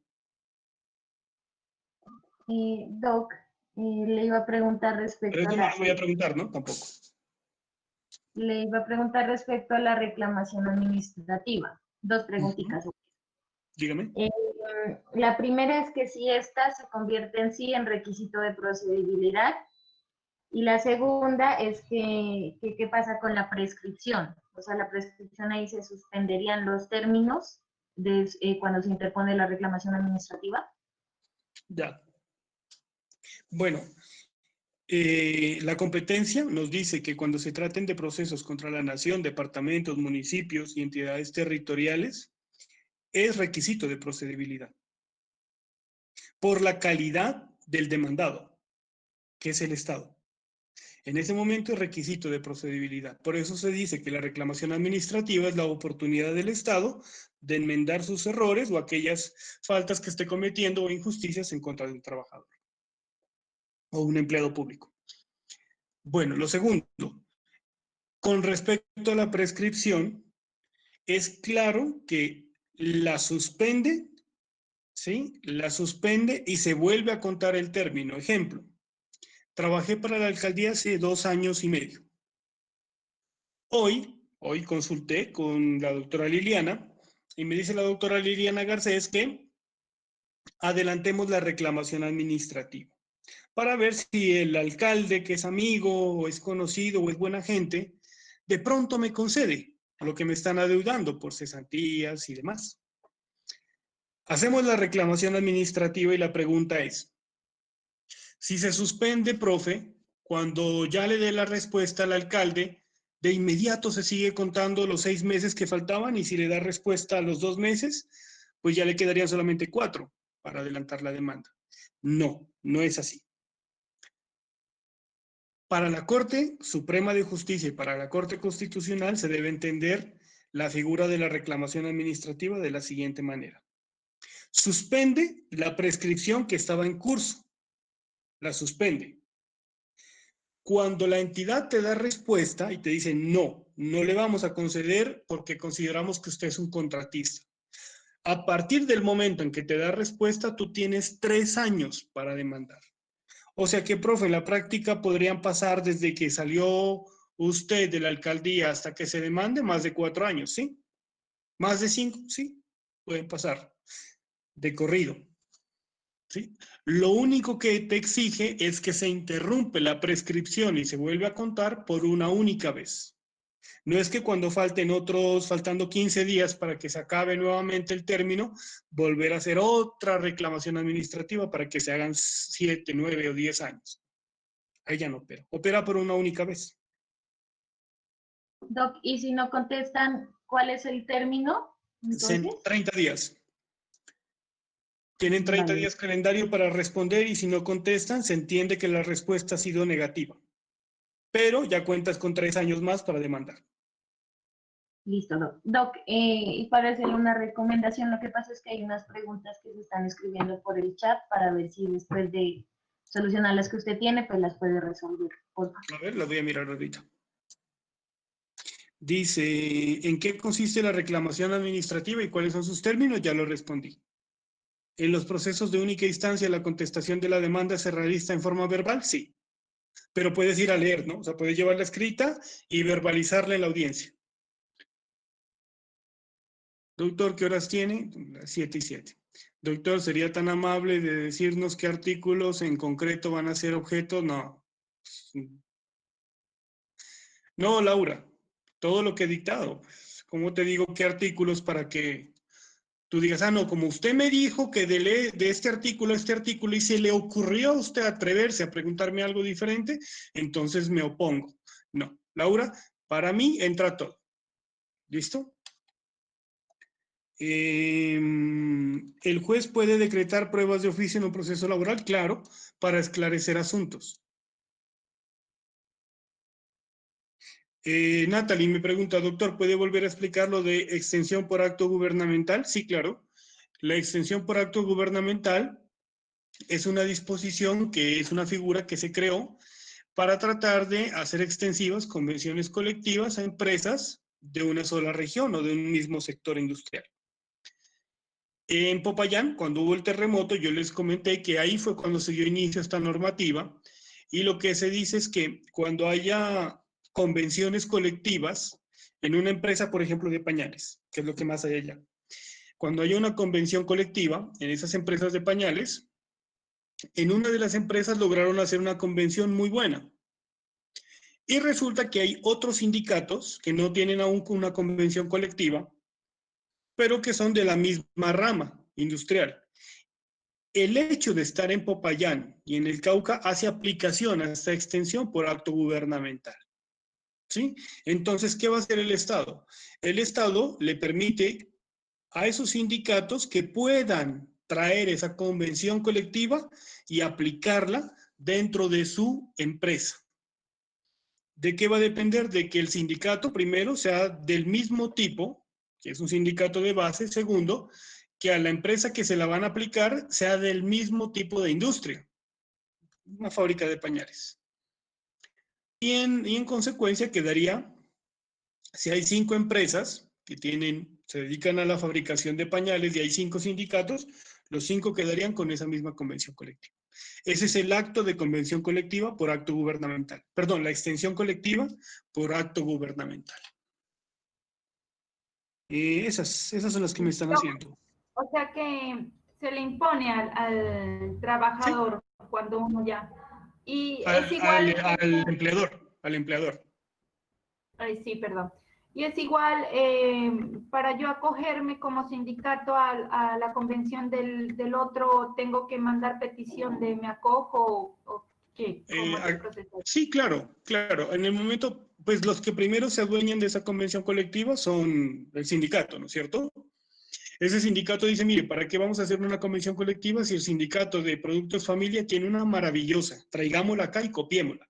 Doc, le iba a preguntar respecto Pero eso no lo voy a preguntar, ¿no? Tampoco. Le iba a preguntar respecto a la reclamación administrativa. Dos preguntitas. Dígame. La primera es que si esta se convierte en sí en requisito de procedibilidad. Y la segunda es que qué pasa con la prescripción. O sea, la prescripción ahí se suspenderían los términos de, cuando se interpone la reclamación administrativa. Ya. Bueno, la competencia nos dice que cuando se traten de procesos contra la nación, departamentos, municipios y entidades territoriales, es requisito de procedibilidad por la calidad del demandado, que es el Estado. En ese momento es requisito de procedibilidad. Por eso se dice que la reclamación administrativa es la oportunidad del Estado de enmendar sus errores o aquellas faltas que esté cometiendo o injusticias en contra de un trabajador o un empleado público. Bueno, lo segundo, con respecto a la prescripción, es claro que la suspende, ¿sí? La suspende y se vuelve a contar el término. Ejemplo, trabajé para la alcaldía hace 2 años y medio. Hoy consulté con la doctora Liliana y me dice la doctora Liliana Garcés que adelantemos la reclamación administrativa para ver si el alcalde, que es amigo o es conocido o es buena gente, de pronto me concede lo que me están adeudando por cesantías y demás. Hacemos la reclamación administrativa y la pregunta es, si se suspende, profe, cuando ya le dé la respuesta al alcalde, de inmediato se sigue contando los 6 meses que faltaban y si le da respuesta a los 2 meses, pues ya le quedarían solamente 4 para adelantar la demanda. No, no es así. Para la Corte Suprema de Justicia y para la Corte Constitucional se debe entender la figura de la reclamación administrativa de la siguiente manera. Suspende la prescripción que estaba en curso. La suspende. Cuando la entidad te da respuesta y te dice no, no le vamos a conceder porque consideramos que usted es un contratista. A partir del momento en que te da respuesta, tú tienes 3 años para demandar. O sea que, profe, en la práctica podrían pasar desde que salió usted de la alcaldía hasta que se demande más de 4 años, ¿sí? Más de 5, sí, pueden pasar de corrido. ¿Sí? Lo único que te exige es que se interrumpe la prescripción y se vuelve a contar por una única vez. No es que cuando faltando 15 días para que se acabe nuevamente el término, volver a hacer otra reclamación administrativa para que se hagan 7, 9 o 10 años. Ahí ya no opera. Opera por una única vez. Doc, y si no contestan, ¿cuál es el término? Entonces, 30 días. Tienen 30 días calendario para responder y si no contestan, se entiende que la respuesta ha sido negativa. Pero ya cuentas con 3 años más para demandar. listo, Doc. Doc, y para hacerle una recomendación, lo que pasa es que hay unas preguntas que se están escribiendo por el chat para ver si después de solucionar las que usted tiene, pues las puede resolver. Por favor. A ver, las voy a mirar ahorita. Dice, ¿en qué consiste la reclamación administrativa y cuáles son sus términos? Ya lo respondí. ¿En los procesos de única instancia la contestación de la demanda se realiza en forma verbal? Sí. Pero puedes ir a leer, ¿no? O sea, puedes llevarla escrita y verbalizarla en la audiencia. Doctor, ¿qué horas tiene? Las 7 y 7. Doctor, ¿sería tan amable de decirnos qué artículos en concreto van a ser objeto? No. No, Laura. Todo lo que he dictado. ¿Cómo te digo qué artículos para que tú digas, ah, no, como usted me dijo que de este artículo a este artículo y se le ocurrió a usted atreverse a preguntarme algo diferente, entonces me opongo. No, Laura, para mí entra todo. ¿Listo? ¿El juez puede decretar pruebas de oficio en un proceso laboral? Claro, para esclarecer asuntos. Natalie me pregunta, doctor, ¿puede volver a explicar lo de extensión por acto gubernamental? Sí, claro. La extensión por acto gubernamental es una disposición que es una figura que se creó para tratar de hacer extensivas convenciones colectivas a empresas de una sola región o de un mismo sector industrial. En Popayán, cuando hubo el terremoto, yo les comenté que ahí fue cuando se dio inicio a esta normativa y lo que se dice es que cuando haya convenciones colectivas en una empresa, por ejemplo, de pañales, que es lo que más hay allá. cuando haya una convención colectiva en esas empresas de pañales, en una de las empresas lograron hacer una convención muy buena. Y resulta que hay otros sindicatos que no tienen aún una convención colectiva, pero que son de la misma rama industrial. El hecho de estar en Popayán y en el Cauca hace aplicación a esta extensión por acto gubernamental. ¿Sí? Entonces, ¿qué va a hacer el Estado? El Estado le permite a esos sindicatos que puedan traer esa convención colectiva y aplicarla dentro de su empresa. ¿De qué va a depender? De que el sindicato, primero, sea del mismo tipo, que es un sindicato de base. Segundo, que a la empresa que se la van a aplicar sea del mismo tipo de industria, una fábrica de pañales. Y en consecuencia quedaría, si hay 5 empresas que se dedican a la fabricación de pañales y hay 5 sindicatos, los 5 quedarían con esa misma convención colectiva. Ese es el acto de convención colectiva por acto gubernamental. Perdón, la extensión colectiva por acto gubernamental. Esas son las que me están haciendo. O sea que se le impone al trabajador cuando uno ya... Y es igual... Al empleador. Ay, sí, perdón. Y es igual, para yo acogerme como sindicato a la convención del otro, ¿tengo que mandar petición de me acojo o qué? ¿Cómo es el proceso? Sí, claro. En el momento, pues los que primero se adueñan de esa convención colectiva son el sindicato, ¿no es cierto? Ese sindicato dice, mire, ¿para qué vamos a hacer una convención colectiva si el sindicato de Productos Familia tiene una maravillosa? Traigámosla acá y copiémosla.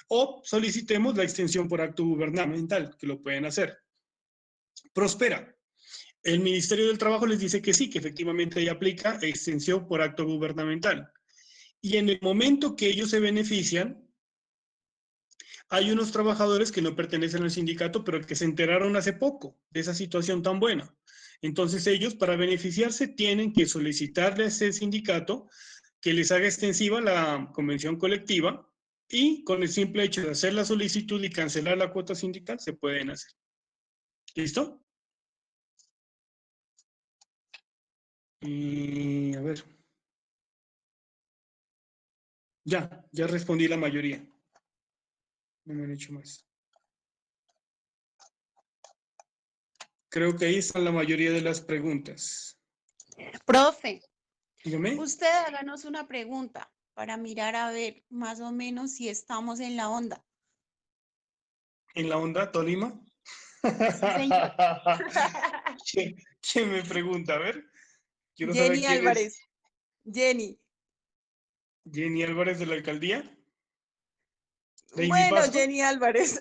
O solicitemos la extensión por acto gubernamental, que lo pueden hacer. Prospera. El Ministerio del Trabajo les dice que sí, que efectivamente ahí aplica extensión por acto gubernamental. Y en el momento que ellos se benefician, hay unos trabajadores que no pertenecen al sindicato, pero que se enteraron hace poco de esa situación tan buena. Entonces ellos, para beneficiarse, tienen que solicitarle a ese sindicato que les haga extensiva la convención colectiva, y con el simple hecho de hacer la solicitud y cancelar la cuota sindical, se pueden hacer. ¿Listo? Y a ver. Ya respondí la mayoría. No me han hecho más. Creo que ahí están la mayoría de las preguntas. Profe, Dígame. usted háganos una pregunta para mirar a ver más o menos si estamos en la onda. ¿En la onda, Tolima? Señor. ¿Quién me pregunta? A ver. Quiero saber Jenny quién Álvarez. es. Jenny. ¿Jenny Álvarez de la alcaldía? ¿Lady Bueno, Pasto? Jenny Álvarez.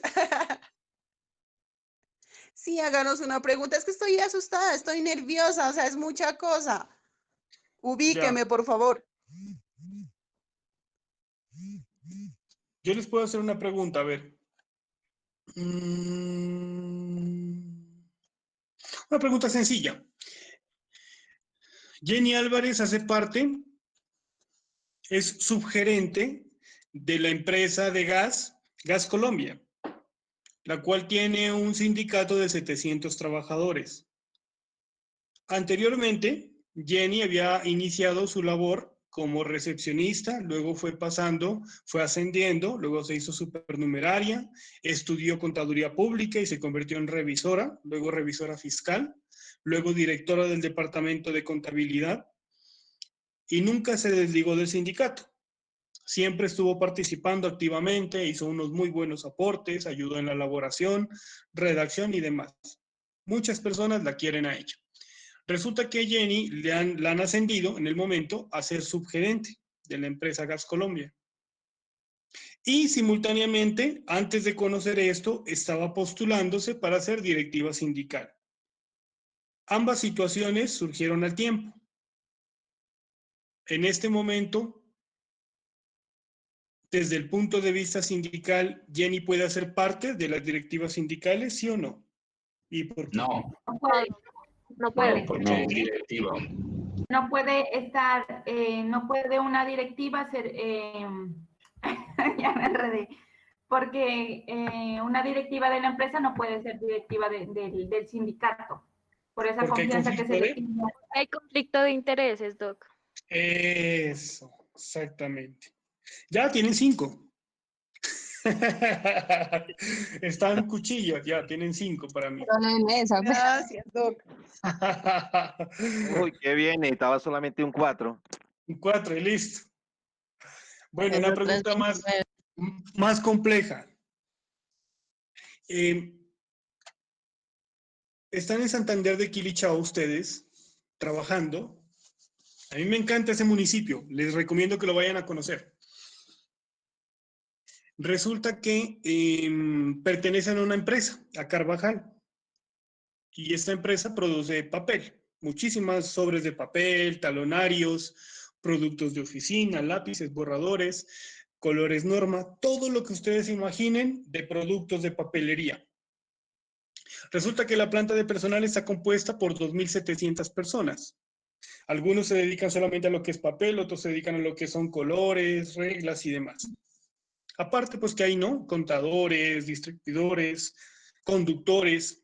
Sí, háganos una pregunta. Es que estoy asustada, estoy nerviosa, o sea, es mucha cosa. Ubíqueme, Ya. por favor. Yo les puedo hacer una pregunta, a ver. Una pregunta sencilla. Jenny Álvarez hace parte, es subgerente de la empresa de gas, Gas Colombia, la cual tiene un sindicato de 700 trabajadores. Anteriormente, Jenny había iniciado su labor como recepcionista, luego fue ascendiendo, luego se hizo supernumeraria, estudió contaduría pública y se convirtió en revisora, luego revisora fiscal, luego directora del departamento de contabilidad, y nunca se desligó del sindicato. Siempre estuvo participando activamente, hizo unos muy buenos aportes, ayudó en la elaboración, redacción y demás. Muchas personas la quieren a ella. Resulta que Jenny la han ascendido en el momento a ser subgerente de la empresa Gas Colombia. Y simultáneamente, antes de conocer esto, estaba postulándose para ser directiva sindical. Ambas situaciones surgieron al tiempo. En este momento, desde el punto de vista sindical, ¿Jenny puede hacer parte de las directivas sindicales, sí o no? ¿Y por qué? No. No puede. No puede. No, porque es directiva. No puede estar, no puede una directiva ser, ya me enredé, porque una directiva de la empresa no puede ser directiva del sindicato. por esa Porque hay confianza que se conflicto le de... tiene. Hay conflicto de intereses, Doc. Eso, exactamente. Ya tienen 5. Están cuchillos, ya tienen 5 para mí. Gracias, Doc. Uy, qué bien, necesitaba solamente un 4. Un 4 y listo. Bueno, Eso una pregunta más compleja. Están en Santander de Quilichao ustedes, trabajando. A mí me encanta ese municipio, les recomiendo que lo vayan a conocer. Resulta que pertenecen a una empresa, a Carvajal, y esta empresa produce papel, muchísimas sobres de papel, talonarios, productos de oficina, lápices, borradores, colores norma, todo lo que ustedes imaginen de productos de papelería. Resulta que la planta de personal está compuesta por 2.700 personas. Algunos se dedican solamente a lo que es papel, otros se dedican a lo que son colores, reglas y demás. Aparte, pues que hay, ¿no? Contadores, distribuidores, conductores.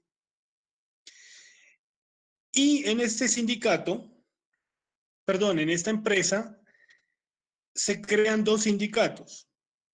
Y en este sindicato, perdón, en esta empresa, se crean 2 sindicatos.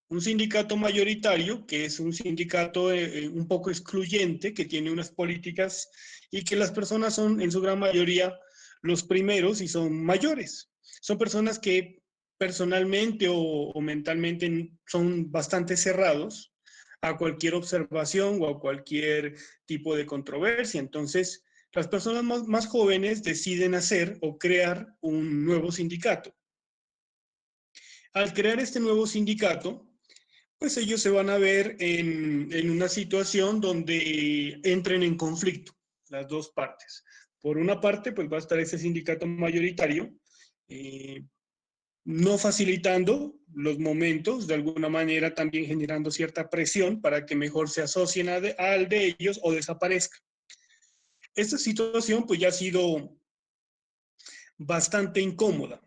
Un sindicato mayoritario, que es un sindicato un poco excluyente, que tiene unas políticas y que las personas son en su gran mayoría los primeros y son mayores. Son personas que personalmente o mentalmente son bastante cerrados a cualquier observación o a cualquier tipo de controversia. Entonces, las personas más jóvenes deciden hacer o crear un nuevo sindicato. Al crear este nuevo sindicato, pues ellos se van a ver en una situación donde entren en conflicto las dos partes. Por una parte, pues va a estar ese sindicato mayoritario, no facilitando los momentos, de alguna manera también generando cierta presión para que mejor se asocien al de ellos o desaparezca. Esta situación pues ya ha sido bastante incómoda.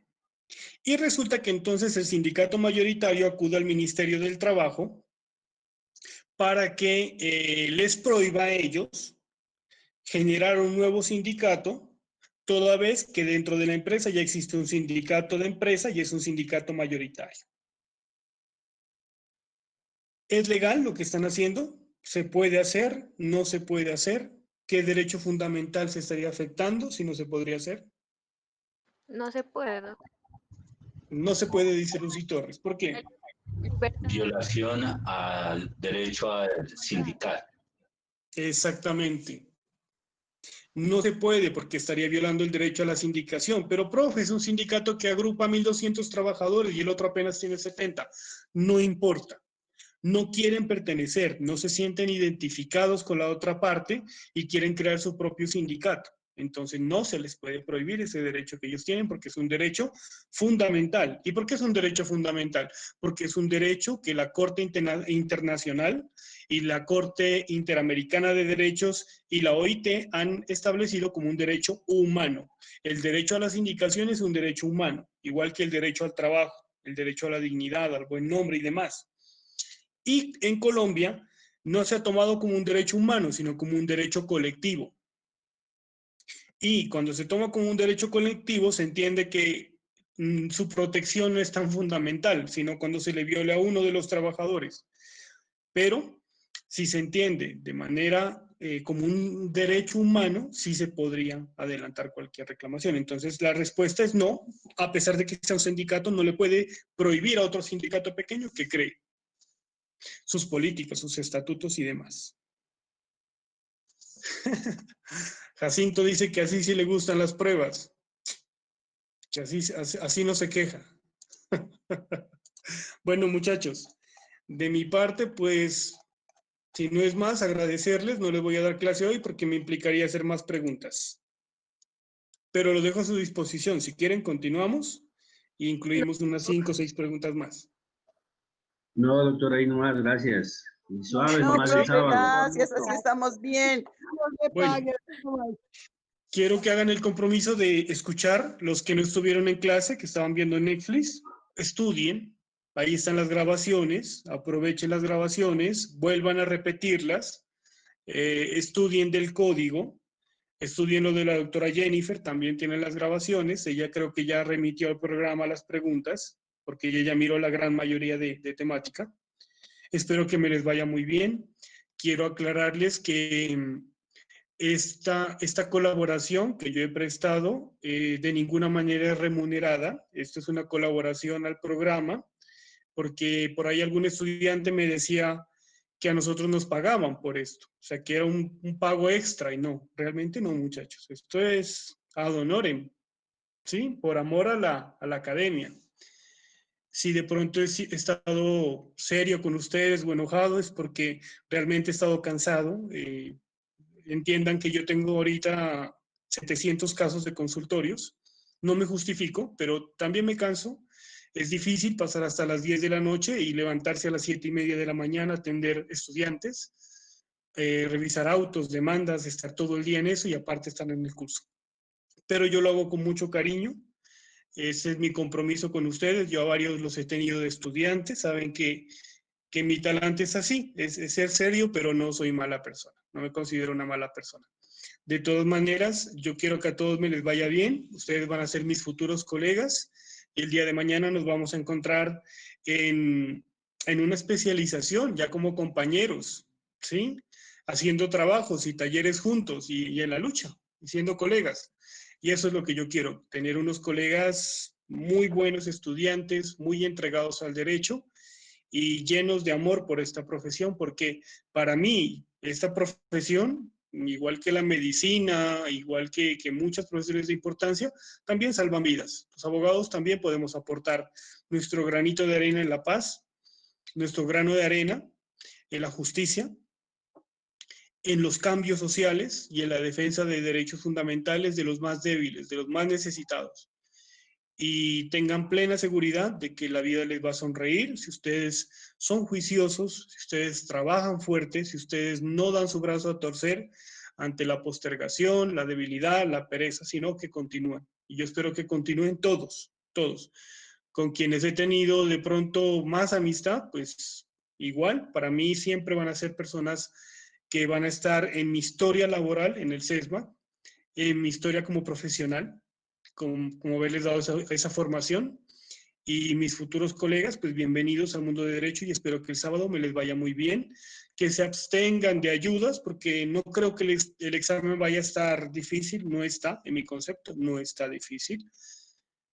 Y resulta que entonces el sindicato mayoritario acude al Ministerio del Trabajo para que les prohíba a ellos generar un nuevo sindicato, toda vez que dentro de la empresa ya existe un sindicato de empresa y es un sindicato mayoritario. ¿Es legal lo que están haciendo? ¿Se puede hacer? ¿No se puede hacer? ¿Qué derecho fundamental se estaría afectando si no se podría hacer? No se puede, Doc. No se puede, dice Lucy Torres. ¿Por qué? Violación al derecho al sindical. Exactamente. No se puede porque estaría violando el derecho a la sindicación. Pero, profe, es un sindicato que agrupa a 1.200 trabajadores y el otro apenas tiene 70. No importa. No quieren pertenecer, no se sienten identificados con la otra parte y quieren crear su propio sindicato. Entonces no se les puede prohibir ese derecho que ellos tienen porque es un derecho fundamental. ¿Y por qué es un derecho fundamental? Porque es un derecho que la Corte Internacional y la Corte Interamericana de Derechos y la OIT han establecido como un derecho humano. El derecho a la sindicación es un derecho humano, igual que el derecho al trabajo, el derecho a la dignidad, al buen nombre y demás. Y en Colombia no se ha tomado como un derecho humano, sino como un derecho colectivo. Y cuando se toma como un derecho colectivo, se entiende que su protección no es tan fundamental, sino cuando se le viola a uno de los trabajadores. Pero si se entiende de manera como un derecho humano, sí se podría adelantar cualquier reclamación. Entonces la respuesta es no, a pesar de que sea un sindicato, no le puede prohibir a otro sindicato pequeño que cree sus políticas, sus estatutos y demás. Jacinto dice que así sí le gustan las pruebas, que así no se queja. Bueno, muchachos, de mi parte, pues, si no es más, agradecerles. No les voy a dar clase hoy porque me implicaría hacer más preguntas. Pero lo dejo a su disposición. Si quieren, continuamos e incluimos unas 5 o 6 preguntas más. No, doctor, ahí nomás, gracias. Y suave, No, nomás el profe, sábado. gracias, así estamos bien. Bueno, quiero que hagan el compromiso de escuchar los que no estuvieron en clase, que estaban viendo Netflix, estudien, ahí están las grabaciones, aprovechen las grabaciones, vuelvan a repetirlas, estudien del código, Estudien lo de la doctora Jennifer, también tiene las grabaciones. Ella creo que ya remitió al programa las preguntas, porque ella ya miró la gran mayoría de temática. Espero que me les vaya muy bien. Quiero aclararles que esta colaboración que yo he prestado de ninguna manera es remunerada. Esto es una colaboración al programa, porque por ahí algún estudiante me decía que a nosotros nos pagaban por esto, o sea, que era un pago extra, y no, realmente no, muchachos. Esto es ad honorem, ¿sí? Por amor a la academia. Si de pronto he estado serio con ustedes o enojado, es porque realmente he estado cansado. Entiendan que yo tengo ahorita 700 casos de consultorios. No me justifico, pero también me canso. Es difícil pasar hasta las 10 de la noche y levantarse a las 7:30 de la mañana, atender estudiantes, revisar autos, demandas, estar todo el día en eso y aparte estar en el curso. Pero yo lo hago con mucho cariño. Ese es mi compromiso con ustedes. Yo a varios los he tenido de estudiantes. Saben que mi talante es así, es ser serio, pero no soy mala persona. No me considero una mala persona. De todas maneras, yo quiero que a todos me les vaya bien. Ustedes van a ser mis futuros colegas. Y el día de mañana nos vamos a encontrar en una especialización, ya como compañeros, ¿sí? Haciendo trabajos y talleres juntos y en la lucha, y siendo colegas. Y eso es lo que yo quiero, tener unos colegas muy buenos estudiantes, muy entregados al derecho y llenos de amor por esta profesión, porque para mí esta profesión, igual que la medicina, igual que muchas profesiones de importancia, también salvan vidas. Los abogados también podemos aportar nuestro granito de arena en la paz, nuestro grano de arena en la justicia, en los cambios sociales y en la defensa de derechos fundamentales de los más débiles, de los más necesitados. Y tengan plena seguridad de que la vida les va a sonreír si ustedes son juiciosos, si ustedes trabajan fuerte, si ustedes no dan su brazo a torcer ante la postergación, la debilidad, la pereza, sino que continúen. Y yo espero que continúen todos, todos. Con quienes he tenido de pronto más amistad, pues igual, para mí siempre van a ser personas que van a estar en mi historia laboral, en el SESMA, en mi historia como profesional, como haberles dado esa formación. Y mis futuros colegas, pues bienvenidos al mundo de derecho y espero que el sábado me les vaya muy bien, que se abstengan de ayudas, porque no creo que el examen vaya a estar difícil, no está, en mi concepto, no está difícil.